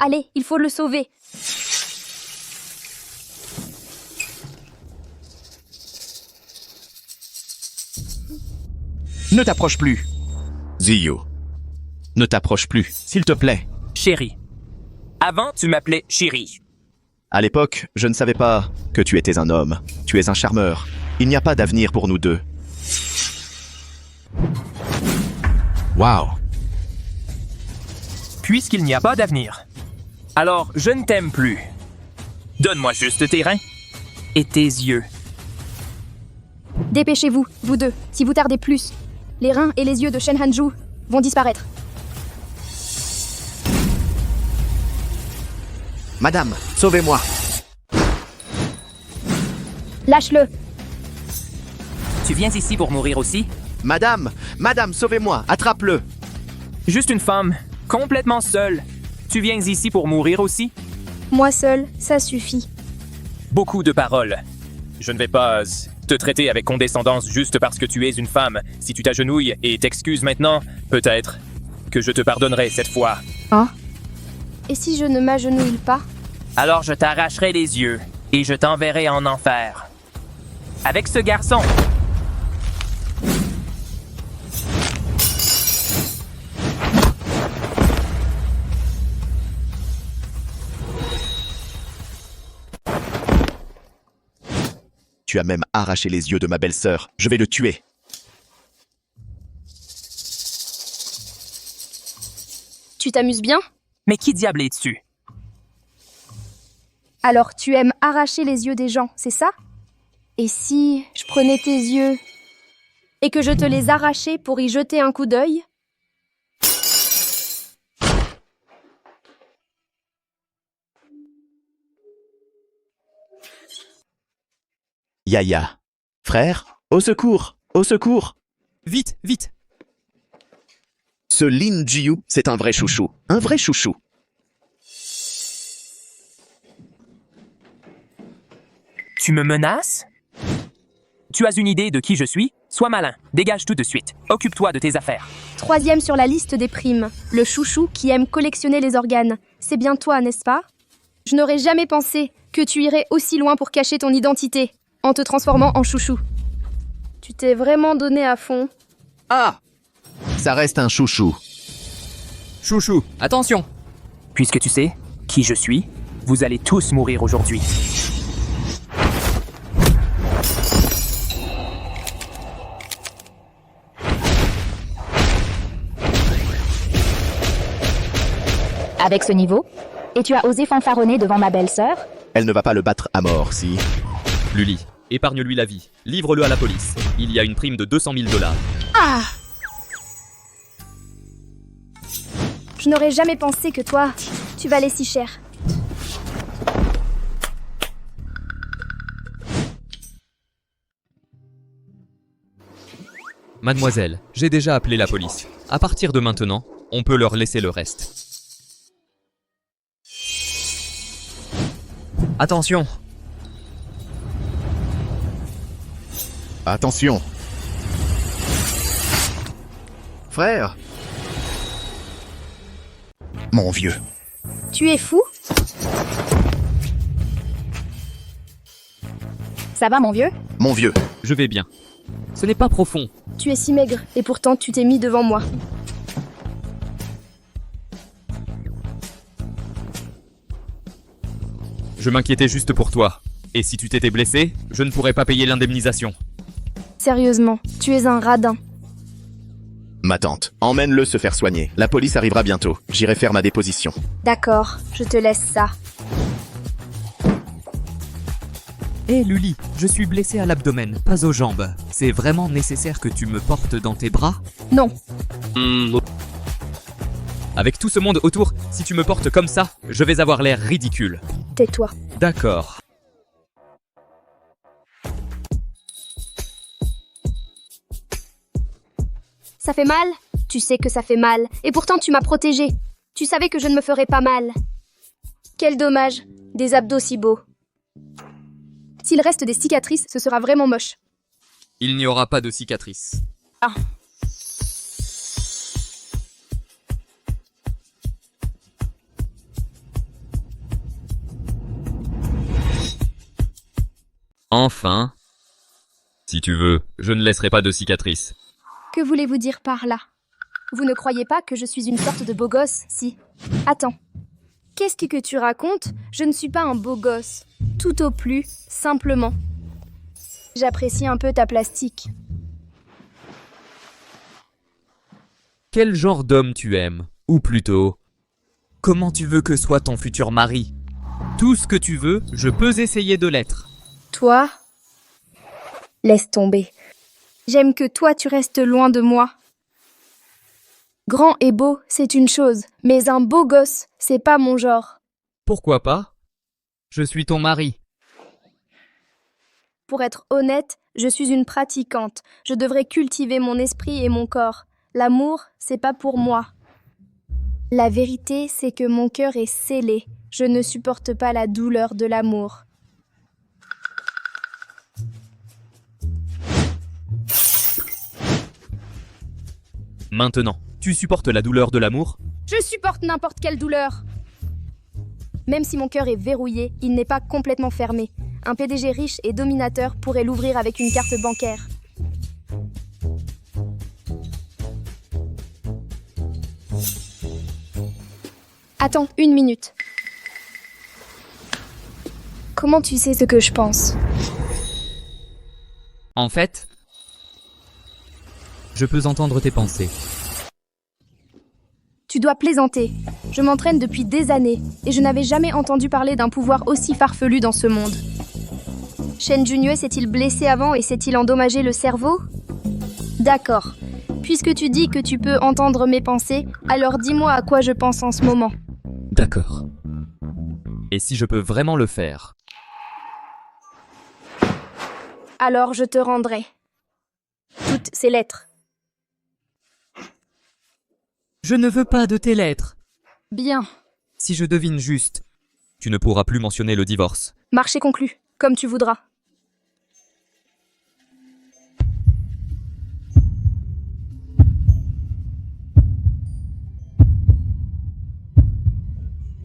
Speaker 3: Allez, il faut le sauver.
Speaker 11: Ne t'approche plus. Ziyu. Ne t'approche plus, s'il te plaît.
Speaker 8: Chérie. Avant, tu m'appelais chérie.
Speaker 11: À l'époque, je ne savais pas que tu étais un homme. Tu es un charmeur. Il n'y a pas d'avenir pour nous deux.
Speaker 8: Wow. Puisqu'il n'y a pas d'avenir, alors je ne t'aime plus. Donne-moi juste tes reins et tes yeux.
Speaker 3: Dépêchez-vous, vous deux. Si vous tardez plus, les reins et les yeux de Shen Hanju vont disparaître.
Speaker 11: Madame, sauvez-moi.
Speaker 3: Lâche-le.
Speaker 8: Tu viens ici pour mourir aussi?
Speaker 11: Madame, sauvez-moi, attrape-le.
Speaker 8: Juste une femme, complètement seule. Tu viens ici pour mourir aussi?
Speaker 3: Moi seule, ça suffit.
Speaker 8: Beaucoup de paroles. Je ne vais pas te traiter avec condescendance juste parce que tu es une femme. Si tu t'agenouilles et t'excuses maintenant, peut-être que je te pardonnerai cette fois.
Speaker 3: Hein? Et si je ne m'agenouille pas?
Speaker 8: Alors je t'arracherai les yeux et je t'enverrai en enfer. Avec ce garçon.
Speaker 11: Tu as même arraché les yeux de ma belle-sœur. Je vais le tuer.
Speaker 3: Tu t'amuses bien?
Speaker 8: Mais qui diable es-tu?
Speaker 3: Alors tu aimes arracher les yeux des gens, c'est ça? Et si je prenais tes yeux et que je te les arrachais pour y jeter un coup d'œil?
Speaker 11: Yaya. Frère, au secours, au secours.
Speaker 1: Vite, vite.
Speaker 11: Ce Lin Jiu, c'est un vrai chouchou. Un vrai chouchou.
Speaker 8: Tu me menaces? Tu as une idée de qui je suis? Sois malin, dégage tout de suite. Occupe-toi de tes affaires.
Speaker 3: 3e sur la liste des primes, le chouchou qui aime collectionner les organes. C'est bien toi, n'est-ce pas? Je n'aurais jamais pensé que tu irais aussi loin pour cacher ton identité, en te transformant en chouchou. Tu t'es vraiment donné à fond.
Speaker 11: Ah! Ça reste un chouchou.
Speaker 1: Chouchou, attention!
Speaker 8: Puisque tu sais qui je suis, vous allez tous mourir aujourd'hui.
Speaker 7: Avec ce niveau? Et tu as osé fanfaronner devant ma belle-sœur?
Speaker 11: Elle ne va pas le battre à mort, si...
Speaker 1: Lully, épargne-lui la vie. Livre-le à la police. Il y a une prime de 200 000 $.
Speaker 3: Ah! Je n'aurais jamais pensé que toi, tu valais si cher.
Speaker 1: Mademoiselle, j'ai déjà appelé la police. À partir de maintenant, on peut leur laisser le reste. Attention!
Speaker 11: Attention! Frère! Mon vieux.
Speaker 3: Tu es fou?
Speaker 7: Ça va, mon vieux?
Speaker 11: Mon vieux.
Speaker 1: Je vais bien. Ce n'est pas profond.
Speaker 3: Tu es si maigre, et pourtant tu t'es mis devant moi.
Speaker 1: Je m'inquiétais juste pour toi. Et si tu t'étais blessé, je ne pourrais pas payer l'indemnisation.
Speaker 3: Sérieusement, tu es un radin.
Speaker 11: Ma tante, emmène-le se faire soigner. La police arrivera bientôt. J'irai faire ma déposition.
Speaker 3: D'accord, je te laisse ça.
Speaker 1: Hé Lully, je suis blessé à l'abdomen, pas aux jambes. C'est vraiment nécessaire que tu me portes dans tes bras?
Speaker 3: Non.
Speaker 1: Avec tout ce monde autour, si tu me portes comme ça, je vais avoir l'air ridicule.
Speaker 3: Tais-toi.
Speaker 1: D'accord.
Speaker 3: Ça fait mal? Tu sais que ça fait mal, et pourtant tu m'as protégée. Tu savais que je ne me ferais pas mal. Quel dommage, des abdos si beaux. S'il reste des cicatrices, ce sera vraiment moche.
Speaker 1: Il n'y aura pas de cicatrices.
Speaker 3: Ah.
Speaker 1: Enfin. Si tu veux, je ne laisserai pas de cicatrices.
Speaker 3: Que voulez-vous dire par là? Vous ne croyez pas que je suis une sorte de beau gosse, si? Attends. Qu'est-ce que tu racontes? Je ne suis pas un beau gosse. Tout au plus, simplement. J'apprécie un peu ta plastique.
Speaker 1: Quel genre d'homme tu aimes? Ou plutôt, comment tu veux que soit ton futur mari? Tout ce que tu veux, je peux essayer de l'être.
Speaker 3: Toi? Laisse tomber. J'aime que toi tu restes loin de moi. Grand et beau, c'est une chose, mais un beau gosse, c'est pas mon genre.
Speaker 1: Pourquoi pas? Je suis ton mari.
Speaker 3: Pour être honnête, je suis une pratiquante. Je devrais cultiver mon esprit et mon corps. L'amour, c'est pas pour moi. La vérité, c'est que mon cœur est scellé. Je ne supporte pas la douleur de l'amour.
Speaker 1: Maintenant, tu supportes la douleur de l'amour?
Speaker 3: Je supporte n'importe quelle douleur. Même si mon cœur est verrouillé, il n'est pas complètement fermé. Un PDG riche et dominateur pourrait l'ouvrir avec une carte bancaire. Attends, 1 minute. Comment tu sais ce que je pense?
Speaker 1: En fait, je peux entendre tes pensées.
Speaker 3: Tu dois plaisanter. Je m'entraîne depuis des années et je n'avais jamais entendu parler d'un pouvoir aussi farfelu dans ce monde. Shen Junue s'est-il blessé avant et s'est-il endommagé le cerveau? D'accord. Puisque tu dis que tu peux entendre mes pensées, alors dis-moi à quoi je pense en ce moment.
Speaker 1: D'accord. Et si je peux vraiment le faire?
Speaker 3: Alors je te rendrai toutes ces lettres.
Speaker 1: Je ne veux pas de tes lettres.
Speaker 3: Bien.
Speaker 1: Si je devine juste, tu ne pourras plus mentionner le divorce.
Speaker 3: Marché conclu, comme tu voudras.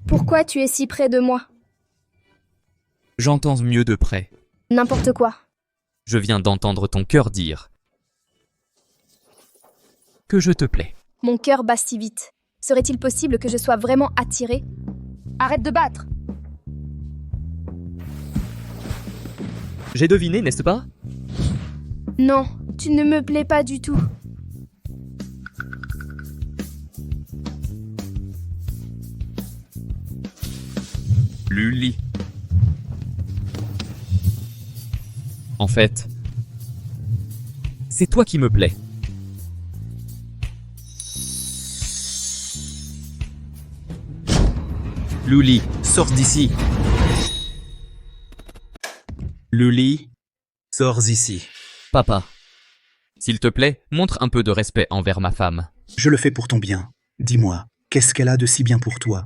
Speaker 3: Pourquoi tu es si près de moi?
Speaker 1: J'entends mieux de près.
Speaker 3: N'importe quoi.
Speaker 1: Je viens d'entendre ton cœur dire que je te plais.
Speaker 3: Mon cœur bat si vite. Serait-il possible que je sois vraiment attirée? Arrête de battre!
Speaker 1: J'ai deviné, n'est-ce pas?
Speaker 3: Non, tu ne me plais pas du tout.
Speaker 1: Luli. En fait, c'est toi qui me plais.
Speaker 15: Luli, sors d'ici. Luli, sors ici.
Speaker 1: Papa, s'il te plaît, montre un peu de respect envers ma femme.
Speaker 15: Je le fais pour ton bien. Dis-moi, qu'est-ce qu'elle a de si bien pour toi?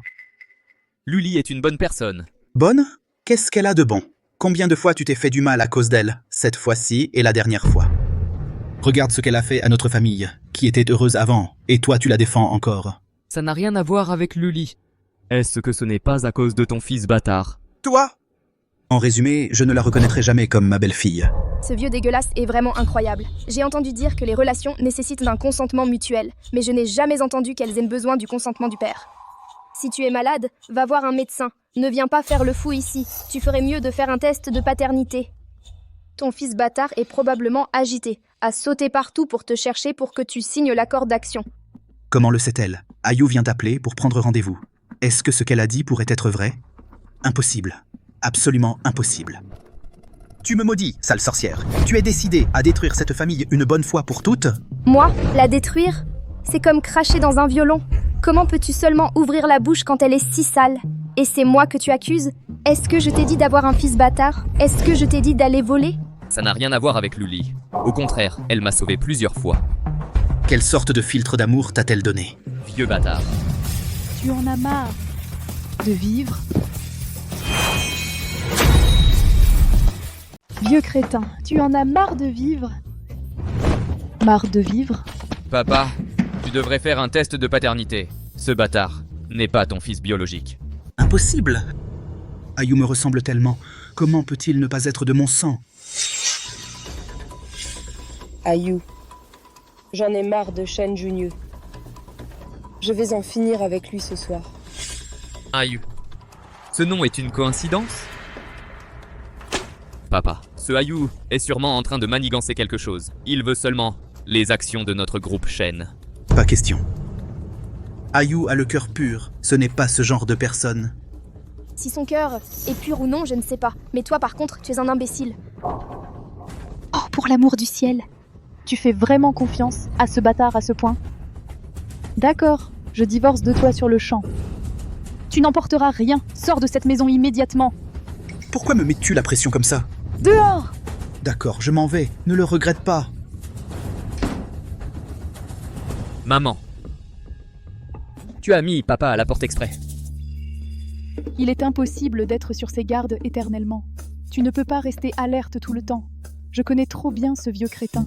Speaker 1: Luli est une bonne personne.
Speaker 15: Bonne? Qu'est-ce qu'elle a de bon? Combien de fois tu t'es fait du mal à cause d'elle? Cette fois-ci et la dernière fois. Regarde ce qu'elle a fait à notre famille, qui était heureuse avant, et toi tu la défends encore.
Speaker 1: Ça n'a rien à voir avec Luli. Est-ce que ce n'est pas à cause de ton fils bâtard?
Speaker 15: Toi? En résumé, je ne la reconnaîtrai jamais comme ma belle-fille.
Speaker 3: Ce vieux dégueulasse est vraiment incroyable. J'ai entendu dire que les relations nécessitent un consentement mutuel, mais je n'ai jamais entendu qu'elles aient besoin du consentement du père. Si tu es malade, va voir un médecin. Ne viens pas faire le fou ici. Tu ferais mieux de faire un test de paternité. Ton fils bâtard est probablement agité, a sauté partout pour te chercher pour que tu signes l'accord d'action.
Speaker 15: Comment le sait-elle? Ayu vient t'appeler pour prendre rendez-vous. Est-ce que ce qu'elle a dit pourrait être vrai? Impossible. Absolument impossible. Tu me maudis, sale sorcière. Tu es décidée à détruire cette famille une bonne fois pour toutes?
Speaker 3: Moi, la détruire? C'est comme cracher dans un violon. Comment peux-tu seulement ouvrir la bouche quand elle est si sale? Et c'est moi que tu accuses? Est-ce que je t'ai dit d'avoir un fils bâtard? Est-ce que je t'ai dit d'aller voler?
Speaker 1: Ça n'a rien à voir avec Luli. Au contraire, elle m'a sauvé plusieurs fois.
Speaker 15: Quelle sorte de filtre d'amour t'a-t-elle donné?
Speaker 1: Vieux bâtard.
Speaker 12: Tu en as marre de vivre? Vieux crétin, tu en as marre de vivre? Marre de vivre?
Speaker 1: Papa, tu devrais faire un test de paternité. Ce bâtard n'est pas ton fils biologique.
Speaker 15: Impossible! Ayu me ressemble tellement. Comment peut-il ne pas être de mon sang?
Speaker 5: Ayu, j'en ai marre de Shen Junue. Je vais en finir avec lui ce soir.
Speaker 1: Ayu. Ce nom est une coïncidence? Papa, ce Ayu est sûrement en train de manigancer quelque chose. Il veut seulement les actions de notre groupe Shen.
Speaker 15: Pas question. Ayu a le cœur pur. Ce n'est pas ce genre de personne.
Speaker 3: Si son cœur est pur ou non, je ne sais pas. Mais toi, par contre, tu es un imbécile.
Speaker 12: Oh, pour l'amour du ciel! Tu fais vraiment confiance à ce bâtard à ce point? D'accord, je divorce de toi sur le champ. Tu n'emporteras rien. Sors de cette maison immédiatement.
Speaker 15: Pourquoi me mets-tu la pression comme ça?
Speaker 12: Dehors!
Speaker 15: D'accord, je m'en vais. Ne le regrette pas.
Speaker 1: Maman. Tu as mis papa à la porte exprès.
Speaker 12: Il est impossible d'être sur ses gardes éternellement. Tu ne peux pas rester alerte tout le temps. Je connais trop bien ce vieux crétin.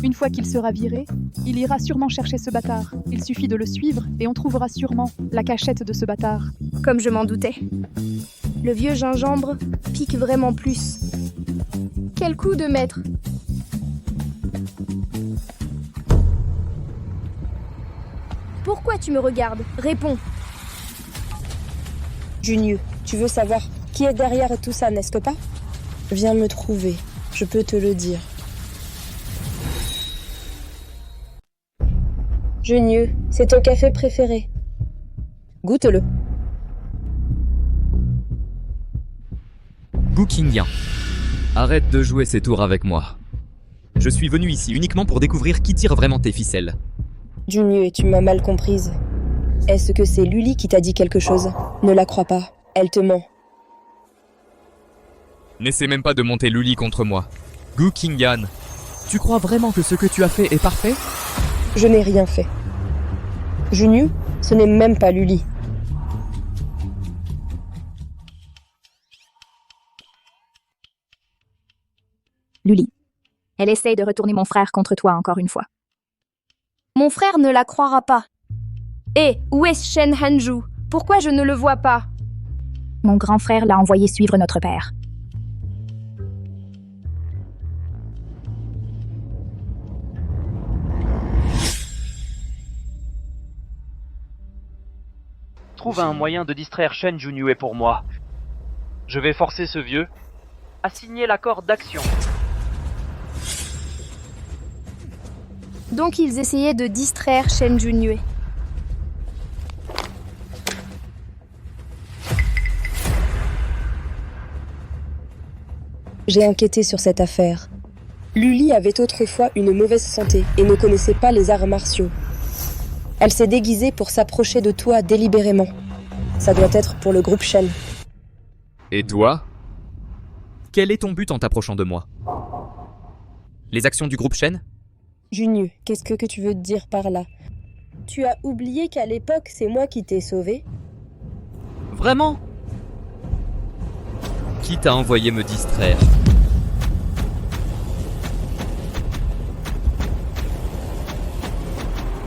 Speaker 12: Une fois qu'il sera viré, il ira sûrement chercher ce bâtard. Il suffit de le suivre et on trouvera sûrement la cachette de ce bâtard.
Speaker 3: Comme je m'en doutais. Le vieux gingembre pique vraiment plus. Quel coup de maître! Pourquoi tu me regardes? Réponds.
Speaker 5: Junieux, tu veux savoir qui est derrière tout ça, n'est-ce pas? Viens me trouver, je peux te le dire. Junieux, c'est ton café préféré. Goûte-le.
Speaker 1: Gu Qingyan. Arrête de jouer ces tours avec moi. Je suis venu ici uniquement pour découvrir qui tire vraiment tes ficelles.
Speaker 5: Junieux, tu m'as mal comprise. Est-ce que c'est Luli qui t'a dit quelque chose? Ne la crois pas, elle te ment.
Speaker 1: N'essaie même pas de monter Luli contre moi. Gu Qingyan, tu crois vraiment que ce que tu as fait est parfait?
Speaker 5: Je n'ai rien fait. Junieux, ce n'est même pas Luli.
Speaker 7: Luli. Elle essaye de retourner mon frère contre toi encore une fois.
Speaker 3: Mon frère ne la croira pas. Hé, où est Shen Hanju? Pourquoi je ne le vois pas?
Speaker 7: Mon grand frère l'a envoyé suivre notre père.
Speaker 13: Trouve un moyen de distraire Shen Junyu pour moi. Je vais forcer ce vieux à signer l'accord d'action.
Speaker 3: Donc ils essayaient de distraire Shen Junyu.
Speaker 5: J'ai enquêté sur cette affaire. Luli avait autrefois une mauvaise santé et ne connaissait pas les arts martiaux. Elle s'est déguisée pour s'approcher de toi délibérément. Ça doit être pour le groupe Shen.
Speaker 1: Et toi? Quel est ton but en t'approchant de moi? Les actions du groupe Shen?
Speaker 5: Junieux, qu'est-ce que tu veux dire par là? Tu as oublié qu'à l'époque, c'est moi qui t'ai sauvé?
Speaker 1: Vraiment? Qui t'a envoyé me distraire?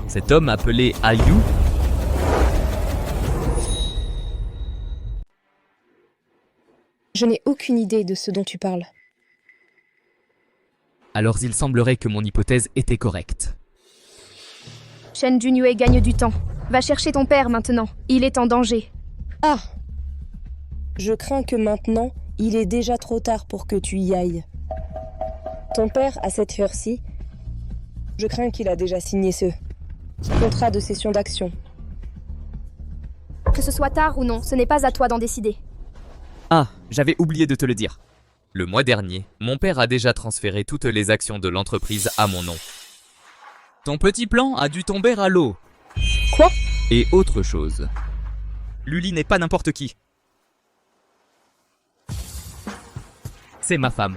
Speaker 1: Cet homme appelé Ayu?
Speaker 5: Je n'ai aucune idée de ce dont tu parles.
Speaker 1: Alors il semblerait que mon hypothèse était correcte.
Speaker 3: Shen Junyu gagne du temps. Va chercher ton père maintenant. Il est en danger.
Speaker 5: Ah! Je crains que maintenant, il est déjà trop tard pour que tu y ailles. Ton père, à cette heure-ci, je crains qu'il a déjà signé ce contrat de cession d'actions.
Speaker 3: Que ce soit tard ou non, ce n'est pas à toi d'en décider.
Speaker 1: Ah, j'avais oublié de te le dire. Le mois dernier, mon père a déjà transféré toutes les actions de l'entreprise à mon nom. Ton petit plan a dû tomber à l'eau.
Speaker 5: Quoi?
Speaker 1: Et autre chose. Luli n'est pas n'importe qui. C'est ma femme.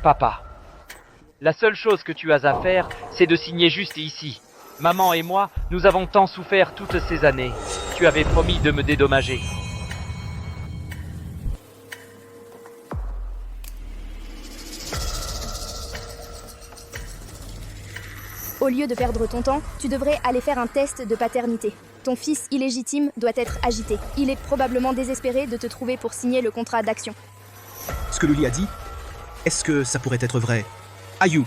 Speaker 13: Papa, la seule chose que tu as à faire, c'est de signer juste ici. Maman et moi, nous avons tant souffert toutes ces années. Tu avais promis de me dédommager.
Speaker 3: Au lieu de perdre ton temps, tu devrais aller faire un test de paternité. Ton fils illégitime doit être agité. Il est probablement désespéré de te trouver pour signer le contrat d'action.
Speaker 15: Ce que Luli a dit, est-ce que ça pourrait être vrai? Ayu,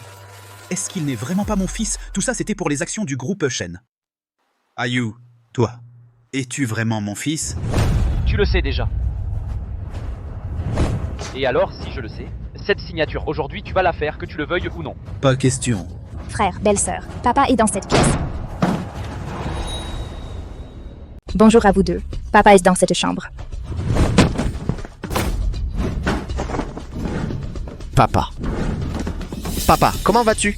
Speaker 15: est-ce qu'il n'est vraiment pas mon fils? Tout ça, c'était pour les actions du groupe Shen. Ayu, toi, es-tu vraiment mon fils?
Speaker 13: Tu le sais déjà. Et alors, si je le sais, cette signature aujourd'hui, tu vas la faire, que tu le veuilles ou non.
Speaker 15: Pas question.
Speaker 7: Frère, belle-sœur, papa est dans cette pièce. Bonjour à vous deux. Papa est dans cette chambre.
Speaker 11: Papa. Papa, comment vas-tu?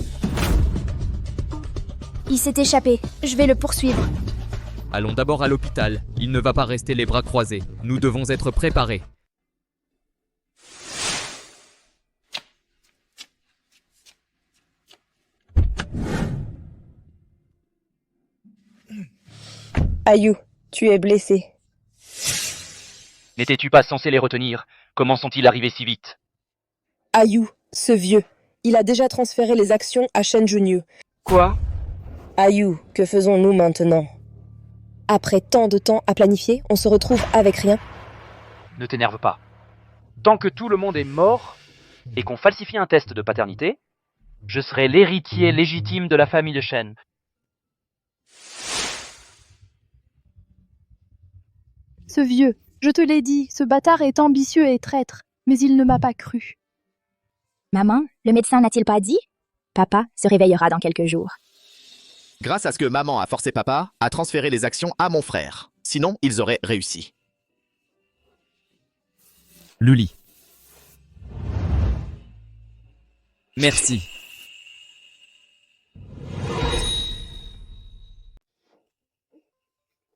Speaker 3: Il s'est échappé. Je vais le poursuivre.
Speaker 1: Allons d'abord à l'hôpital. Il ne va pas rester les bras croisés. Nous devons être préparés.
Speaker 5: Ayu, tu es blessé.
Speaker 13: N'étais-tu pas censé les retenir? Comment sont-ils arrivés si vite?
Speaker 5: Ayu, ce vieux, il a déjà transféré les actions à Shen Junyu.
Speaker 13: Quoi?
Speaker 5: Ayu, que faisons-nous maintenant? Après tant de temps à planifier, on se retrouve avec rien.
Speaker 13: Ne t'énerve pas. Tant que tout le monde est mort et qu'on falsifie un test de paternité, je serai l'héritier légitime de la famille de Shen.
Speaker 12: Ce vieux, je te l'ai dit, ce bâtard est ambitieux et traître, mais il ne m'a pas cru.
Speaker 7: Maman, le médecin n'a-t-il pas dit? Papa se réveillera dans quelques jours.
Speaker 11: Grâce à ce que maman a forcé papa à transférer les actions à mon frère. Sinon, ils auraient réussi.
Speaker 1: Luli. Merci.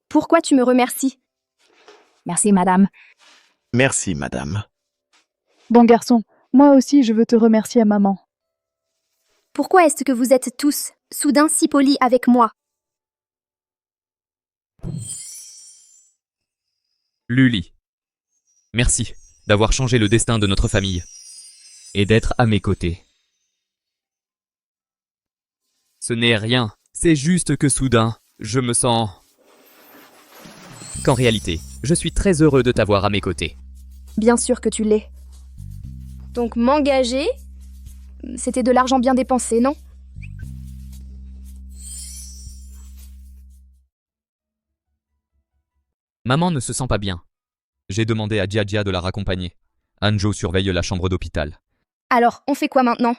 Speaker 3: Pourquoi tu me remercies?
Speaker 7: Merci, madame.
Speaker 11: Merci, madame.
Speaker 12: Bon garçon, moi aussi je veux te remercier, maman.
Speaker 3: Pourquoi est-ce que vous êtes tous, soudain, si polis avec moi?
Speaker 1: Luli. Merci d'avoir changé le destin de notre famille et d'être à mes côtés. Ce n'est rien, c'est juste que soudain, je me sens... qu'en réalité, je suis très heureux de t'avoir à mes côtés.
Speaker 3: Bien sûr que tu l'es. Donc m'engager, c'était de l'argent bien dépensé, non?
Speaker 1: Maman ne se sent pas bien. J'ai demandé à Jia de la raccompagner. Hanjo surveille la chambre d'hôpital.
Speaker 3: Alors, on fait quoi maintenant?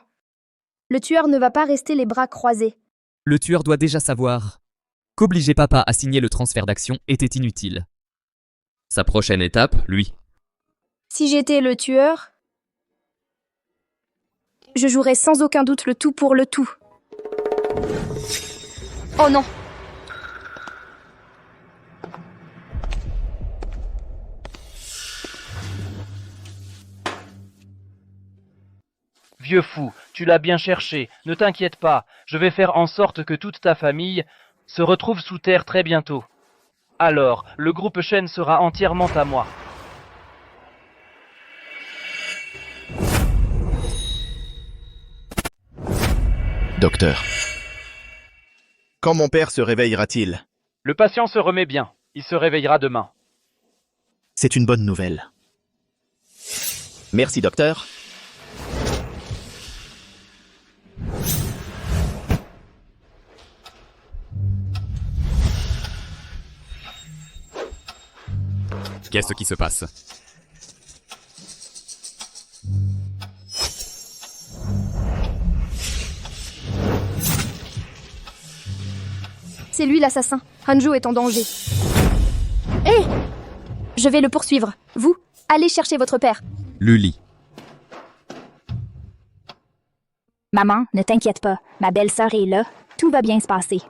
Speaker 3: Le tueur ne va pas rester les bras croisés.
Speaker 1: Le tueur doit déjà savoir qu'obliger papa à signer le transfert d'action était inutile. Sa prochaine étape, lui.
Speaker 3: Si j'étais le tueur, je jouerais sans aucun doute le tout pour le tout. Oh non!
Speaker 13: Vieux fou, tu l'as bien cherché, ne t'inquiète pas, je vais faire en sorte que toute ta famille se retrouve sous terre très bientôt. Alors, le groupe Shen sera entièrement à moi.
Speaker 11: Docteur. Quand mon père se réveillera-t-il?
Speaker 13: Le patient se remet bien, il se réveillera demain.
Speaker 11: C'est une bonne nouvelle. Merci, docteur.
Speaker 1: Qu'est-ce qui se passe?
Speaker 3: C'est lui l'assassin. Hanjo est en danger. Hé! Je vais le poursuivre. Vous, allez chercher votre père.
Speaker 1: Luli.
Speaker 7: Maman, ne t'inquiète pas. Ma belle-sœur est là. Tout va bien se passer.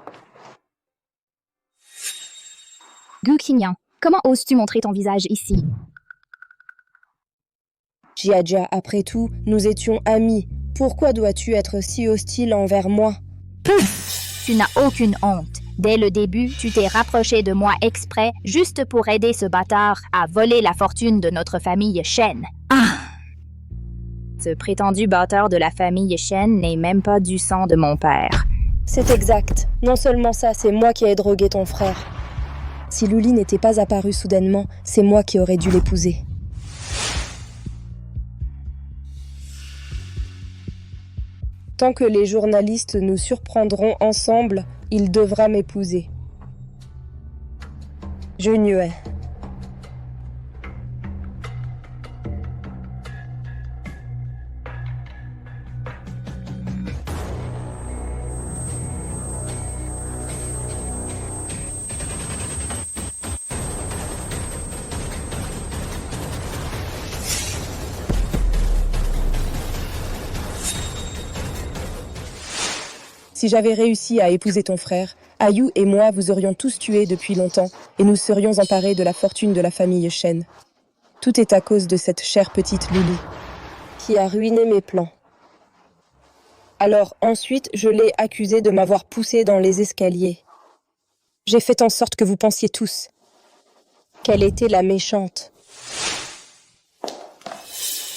Speaker 7: Gu Qingyan, comment oses-tu montrer ton visage ici?
Speaker 5: Jia, après tout, nous étions amis. Pourquoi dois-tu être si hostile envers moi?
Speaker 7: Tu n'as aucune honte. Dès le début, tu t'es rapproché de moi exprès, juste pour aider ce bâtard à voler la fortune de notre famille Shen. Ce prétendu batteur de la famille Shen n'est même pas du sang de mon père.
Speaker 5: C'est exact. Non seulement ça, c'est moi qui ai drogué ton frère. Si Luli n'était pas apparue soudainement, c'est moi qui aurais dû l'épouser. Tant que les journalistes nous surprendront ensemble, il devra m'épouser. Junyu. Si j'avais réussi à épouser ton frère, Ayu et moi vous aurions tous tués depuis longtemps et nous serions emparés de la fortune de la famille Shen. Tout est à cause de cette chère petite Lily qui a ruiné mes plans. Alors ensuite, je l'ai accusée de m'avoir poussé dans les escaliers. J'ai fait en sorte que vous pensiez tous qu'elle était la méchante.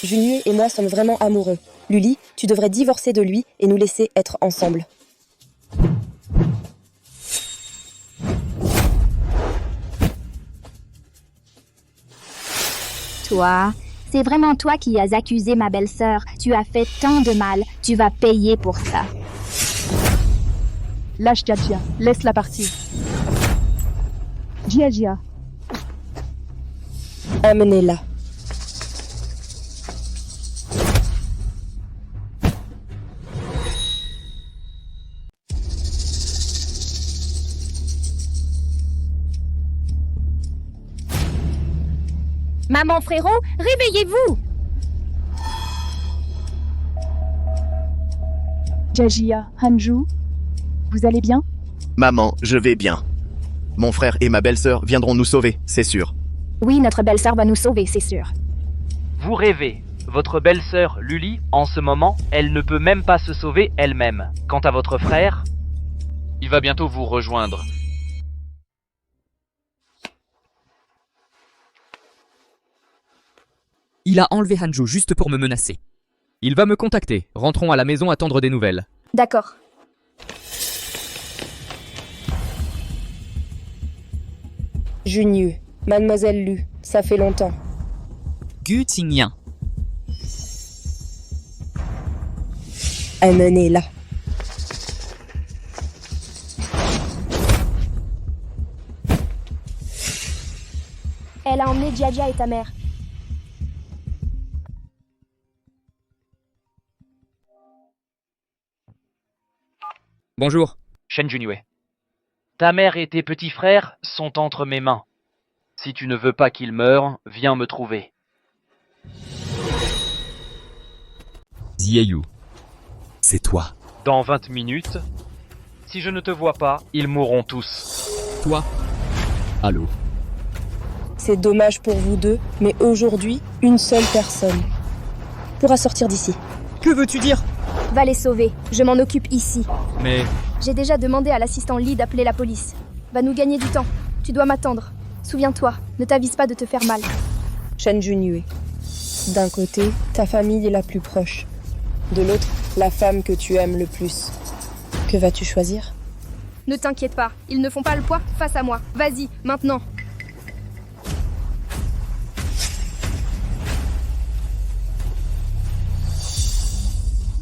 Speaker 5: Junyu et moi sommes vraiment amoureux. Lily, tu devrais divorcer de lui et nous laisser être ensemble.
Speaker 7: Toi, c'est vraiment toi qui as accusé ma belle-sœur. Tu as fait tant de mal. Tu vas payer pour ça.
Speaker 12: Lâche Jia, laisse-la partir. Jia.
Speaker 5: Amenez-la.
Speaker 7: Maman frérot, réveillez-vous!
Speaker 12: Jia, Hanju, vous allez bien?
Speaker 11: Maman, je vais bien. Mon frère et ma belle-sœur viendront nous sauver, c'est sûr.
Speaker 7: Oui, notre belle-sœur va nous sauver, c'est sûr.
Speaker 13: Vous rêvez. Votre belle-sœur, Lily, en ce moment, elle ne peut même pas se sauver elle-même. Quant à votre frère,
Speaker 1: il va bientôt vous rejoindre. Il a enlevé Hanju juste pour me menacer. Il va me contacter. Rentrons à la maison attendre des nouvelles.
Speaker 3: D'accord.
Speaker 5: Junyu, Mademoiselle Lu, ça fait longtemps.
Speaker 1: Gu Tingyan.
Speaker 5: Amenez-la.
Speaker 3: Elle a emmené Jia et ta mère.
Speaker 1: Bonjour.
Speaker 13: Shen Junue. Ta mère et tes petits frères sont entre mes mains. Si tu ne veux pas qu'ils meurent, viens me trouver.
Speaker 1: Zieyu. C'est toi.
Speaker 13: Dans 20 minutes, si je ne te vois pas, ils mourront tous.
Speaker 1: Toi. Allô.
Speaker 5: C'est dommage pour vous deux, mais aujourd'hui, une seule personne pourra sortir d'ici.
Speaker 1: Que veux-tu dire?
Speaker 3: Va les sauver, je m'en occupe ici.
Speaker 1: Mais...
Speaker 3: J'ai déjà demandé à l'assistant Lee d'appeler la police. Va nous gagner du temps. Tu dois m'attendre. Souviens-toi, ne t'avise pas de te faire mal.
Speaker 5: Shen Junue. D'un côté, ta famille est la plus proche. De l'autre, la femme que tu aimes le plus. Que vas-tu choisir?
Speaker 3: Ne t'inquiète pas, ils ne font pas le poids face à moi. Vas-y, maintenant.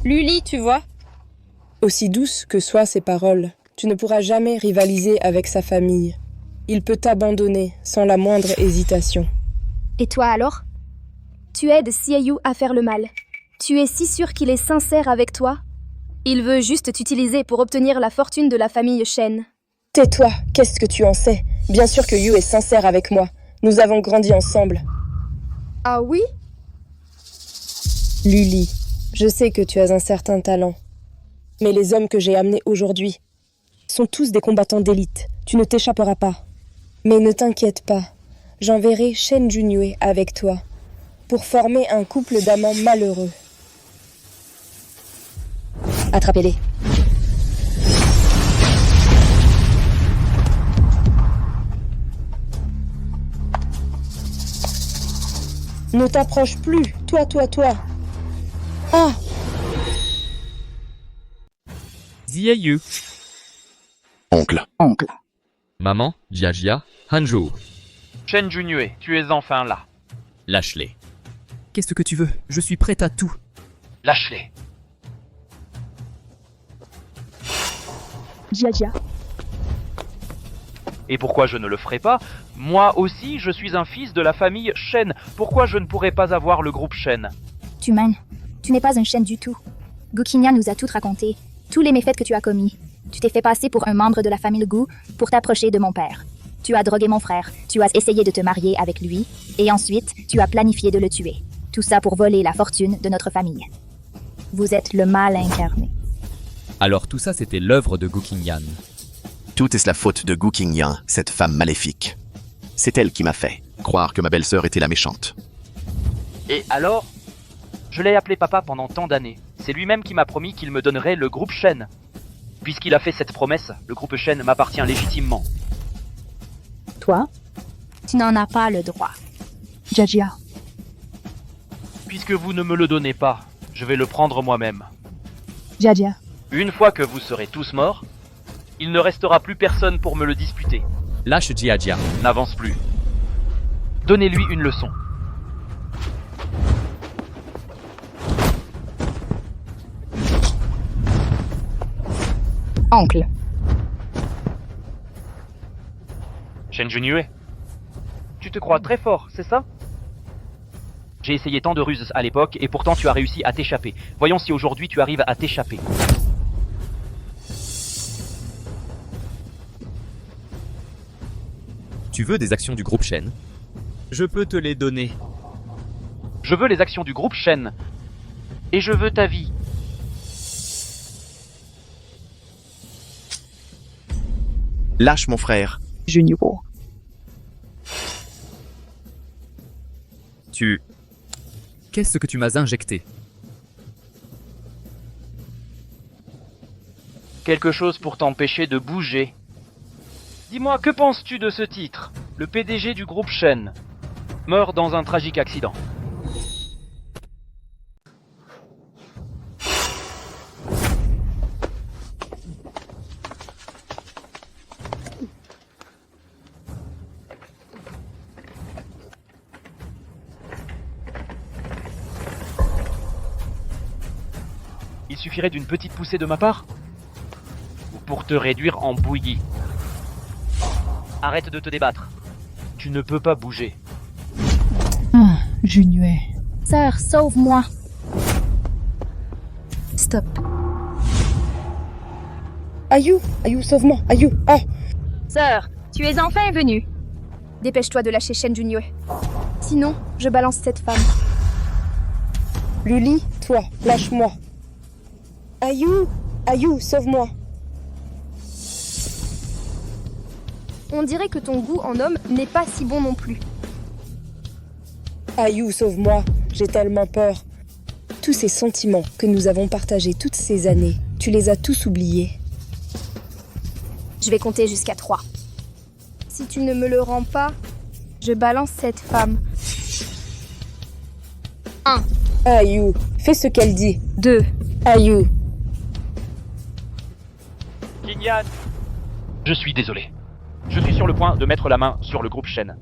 Speaker 5: Lily, tu vois? Aussi douces que soient ses paroles, tu ne pourras jamais rivaliser avec sa famille. Il peut t'abandonner sans la moindre hésitation.
Speaker 3: Et toi alors? Tu aides Xiaoyu à faire le mal. Tu es si sûr qu'il est sincère avec toi? Il veut juste t'utiliser pour obtenir la fortune de la famille Shen.
Speaker 5: Tais-toi, qu'est-ce que tu en sais? Bien sûr que Yu est sincère avec moi. Nous avons grandi ensemble.
Speaker 3: Ah oui?
Speaker 5: Lily, je sais que tu as un certain talent. Mais les hommes que j'ai amenés aujourd'hui sont tous des combattants d'élite. Tu ne t'échapperas pas. Mais ne t'inquiète pas, j'enverrai Shen Junue avec toi pour former un couple d'amants malheureux. Attrapez-les. Ne t'approche plus, toi. Ah!
Speaker 1: Zieyu.
Speaker 11: Oncle.
Speaker 1: Maman, Jia, Hanju.
Speaker 13: Shen Junue, tu es enfin là.
Speaker 1: Lâche-les. Qu'est-ce que tu veux? Je suis prête à tout.
Speaker 13: Lâche-les.
Speaker 12: Jia.
Speaker 13: Et pourquoi je ne le ferai pas? Moi aussi, je suis un fils de la famille Shen. Pourquoi je ne pourrais pas avoir le groupe Shen?
Speaker 7: Tu mènes. Tu n'es pas un Shen du tout. Gukinya nous a tout raconté. Tous les méfaits que tu as commis. Tu t'es fait passer pour un membre de la famille Gu pour t'approcher de mon père. Tu as drogué mon frère. Tu as essayé de te marier avec lui. Et ensuite, tu as planifié de le tuer. Tout ça pour voler la fortune de notre famille. Vous êtes le mal incarné.
Speaker 1: Alors tout ça, c'était l'œuvre de Gukinyan.
Speaker 11: Tout est la faute de Gu Qingyan, cette femme maléfique. C'est elle qui m'a fait croire que ma belle-sœur était la méchante.
Speaker 13: Et alors? Je l'ai appelé papa pendant tant d'années. C'est lui-même qui m'a promis qu'il me donnerait le groupe Shen. Puisqu'il a fait cette promesse, le groupe Shen m'appartient légitimement.
Speaker 7: Toi, tu n'en as pas le droit.
Speaker 12: Jia.
Speaker 13: Puisque vous ne me le donnez pas, je vais le prendre moi-même.
Speaker 12: Jia.
Speaker 13: Une fois que vous serez tous morts, il ne restera plus personne pour me le disputer.
Speaker 1: Lâche Jia.
Speaker 13: N'avance plus. Donnez-lui une leçon.
Speaker 2: Oncle.
Speaker 13: Shen Junyue, tu te crois très fort, c'est ça? J'ai essayé tant de ruses à l'époque et pourtant tu as réussi à t'échapper. Voyons si aujourd'hui tu arrives à t'échapper.
Speaker 1: Tu veux des actions du groupe Shen? Je peux te les donner.
Speaker 13: Je veux les actions du groupe Shen. Et je veux ta vie.
Speaker 11: Lâche mon frère.
Speaker 12: Junior.
Speaker 1: Qu'est-ce que tu m'as injecté?
Speaker 13: Quelque chose pour t'empêcher de bouger. Dis-moi, que penses-tu de ce titre? Le PDG du groupe Shen meurt dans un tragique accident. Il suffirait d'une petite poussée de ma part pour te réduire en bouillie. Arrête de te débattre. Tu ne peux pas bouger.
Speaker 12: Junior.
Speaker 7: Sœur, sauve-moi.
Speaker 5: Stop. Ayu, sauve-moi, Ayu. Ah.
Speaker 7: Sœur, tu es enfin venue.
Speaker 3: Dépêche-toi de lâcher Shen Junyue. Sinon, je balance cette femme.
Speaker 5: Luli, toi, lâche-moi. Ayu, sauve-moi.
Speaker 3: On dirait que ton goût en homme n'est pas si bon non plus.
Speaker 5: Ayu, sauve-moi. J'ai tellement peur. Tous ces sentiments que nous avons partagés toutes ces années, tu les as tous oubliés.
Speaker 3: Je vais compter jusqu'à 3. Si tu ne me le rends pas, je balance cette femme. 1.
Speaker 5: Ayu, fais ce qu'elle dit.
Speaker 3: 2.
Speaker 5: Ayu.
Speaker 13: Qingyan, je suis désolé. Je suis sur le point de mettre la main sur le groupe Shen.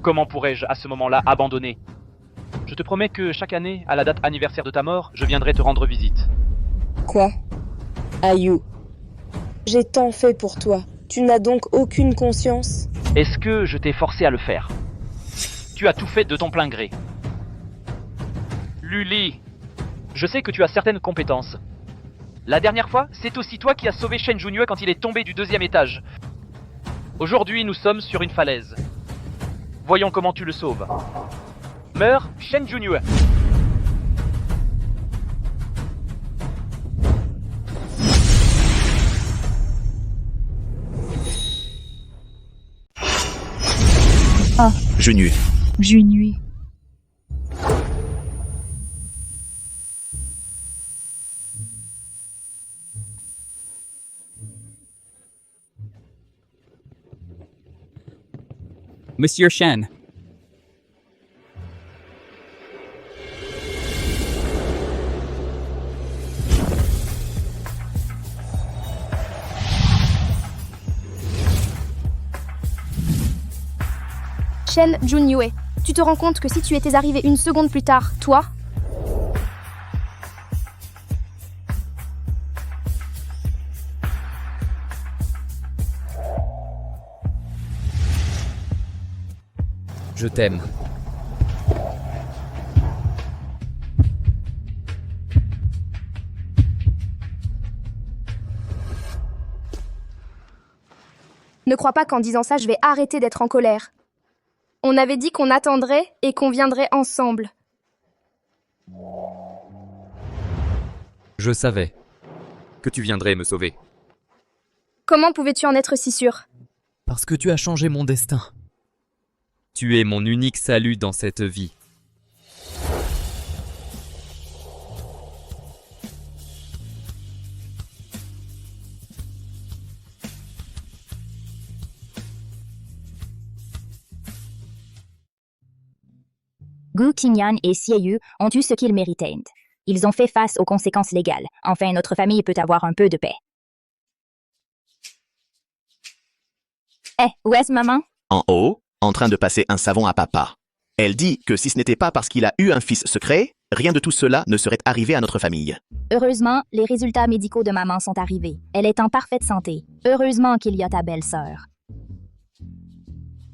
Speaker 13: Comment pourrais-je à ce moment-là abandonner? Je te promets que chaque année, à la date anniversaire de ta mort, je viendrai te rendre visite.
Speaker 5: Quoi? Ayu, j'ai tant fait pour toi. Tu n'as donc aucune conscience?
Speaker 13: Est-ce que je t'ai forcé à le faire? Tu as tout fait de ton plein gré. Luli, je sais que tu as certaines compétences. La dernière fois, c'est aussi toi qui as sauvé Shen Junyue quand il est tombé du 2e étage. Aujourd'hui, nous sommes sur une falaise. Voyons comment tu le sauves. Meurs, Shen Junyue.
Speaker 11: Junyue.
Speaker 12: Junior.
Speaker 6: Monsieur Shen.
Speaker 3: Shen Junyue, tu te rends compte que si tu étais arrivé une seconde plus tard, toi...
Speaker 1: Je t'aime.
Speaker 3: Ne crois pas qu'en disant ça, je vais arrêter d'être en colère. On avait dit qu'on attendrait et qu'on viendrait ensemble.
Speaker 1: Je savais que tu viendrais me sauver.
Speaker 3: Comment pouvais-tu en être si sûr?
Speaker 1: Parce que tu as changé mon destin. Tu es mon unique salut dans cette vie.
Speaker 7: Gu Qingyan et Xie ont eu ce qu'ils méritaient. Ils ont fait face aux conséquences légales. Enfin, notre famille peut avoir un peu de paix. Où est-ce maman?
Speaker 11: En haut, en train de passer un savon à papa. Elle dit que si ce n'était pas parce qu'il a eu un fils secret, rien de tout cela ne serait arrivé à notre famille.
Speaker 7: Heureusement, les résultats médicaux de maman sont arrivés. Elle est en parfaite santé. Heureusement qu'il y a ta belle-sœur.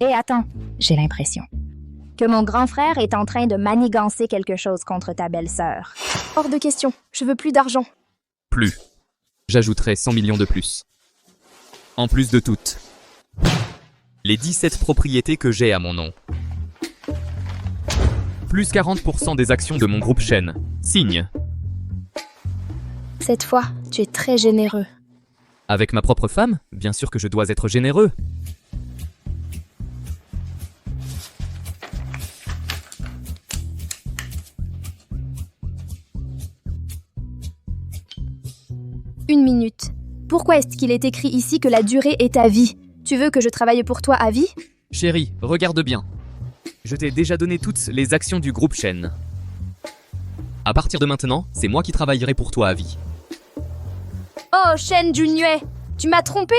Speaker 7: Et attends, j'ai l'impression que mon grand frère est en train de manigancer quelque chose contre ta belle-sœur.
Speaker 3: Hors de question, je veux plus d'argent.
Speaker 1: Plus. J'ajouterai 100 millions de plus. En plus de toutes. Les 17 propriétés que j'ai à mon nom. Plus 40% des actions de mon groupe Shen. Signe.
Speaker 3: Cette fois, tu es très généreux.
Speaker 1: Avec ma propre femme, bien sûr que je dois être généreux.
Speaker 3: Une minute. Pourquoi est-ce qu'il est écrit ici que la durée est à vie? Tu veux que je travaille pour toi à vie?
Speaker 1: Chérie, regarde bien. Je t'ai déjà donné toutes les actions du groupe Shen. À partir de maintenant, c'est moi qui travaillerai pour toi à vie.
Speaker 3: Oh, Shen Junue, tu m'as trompé!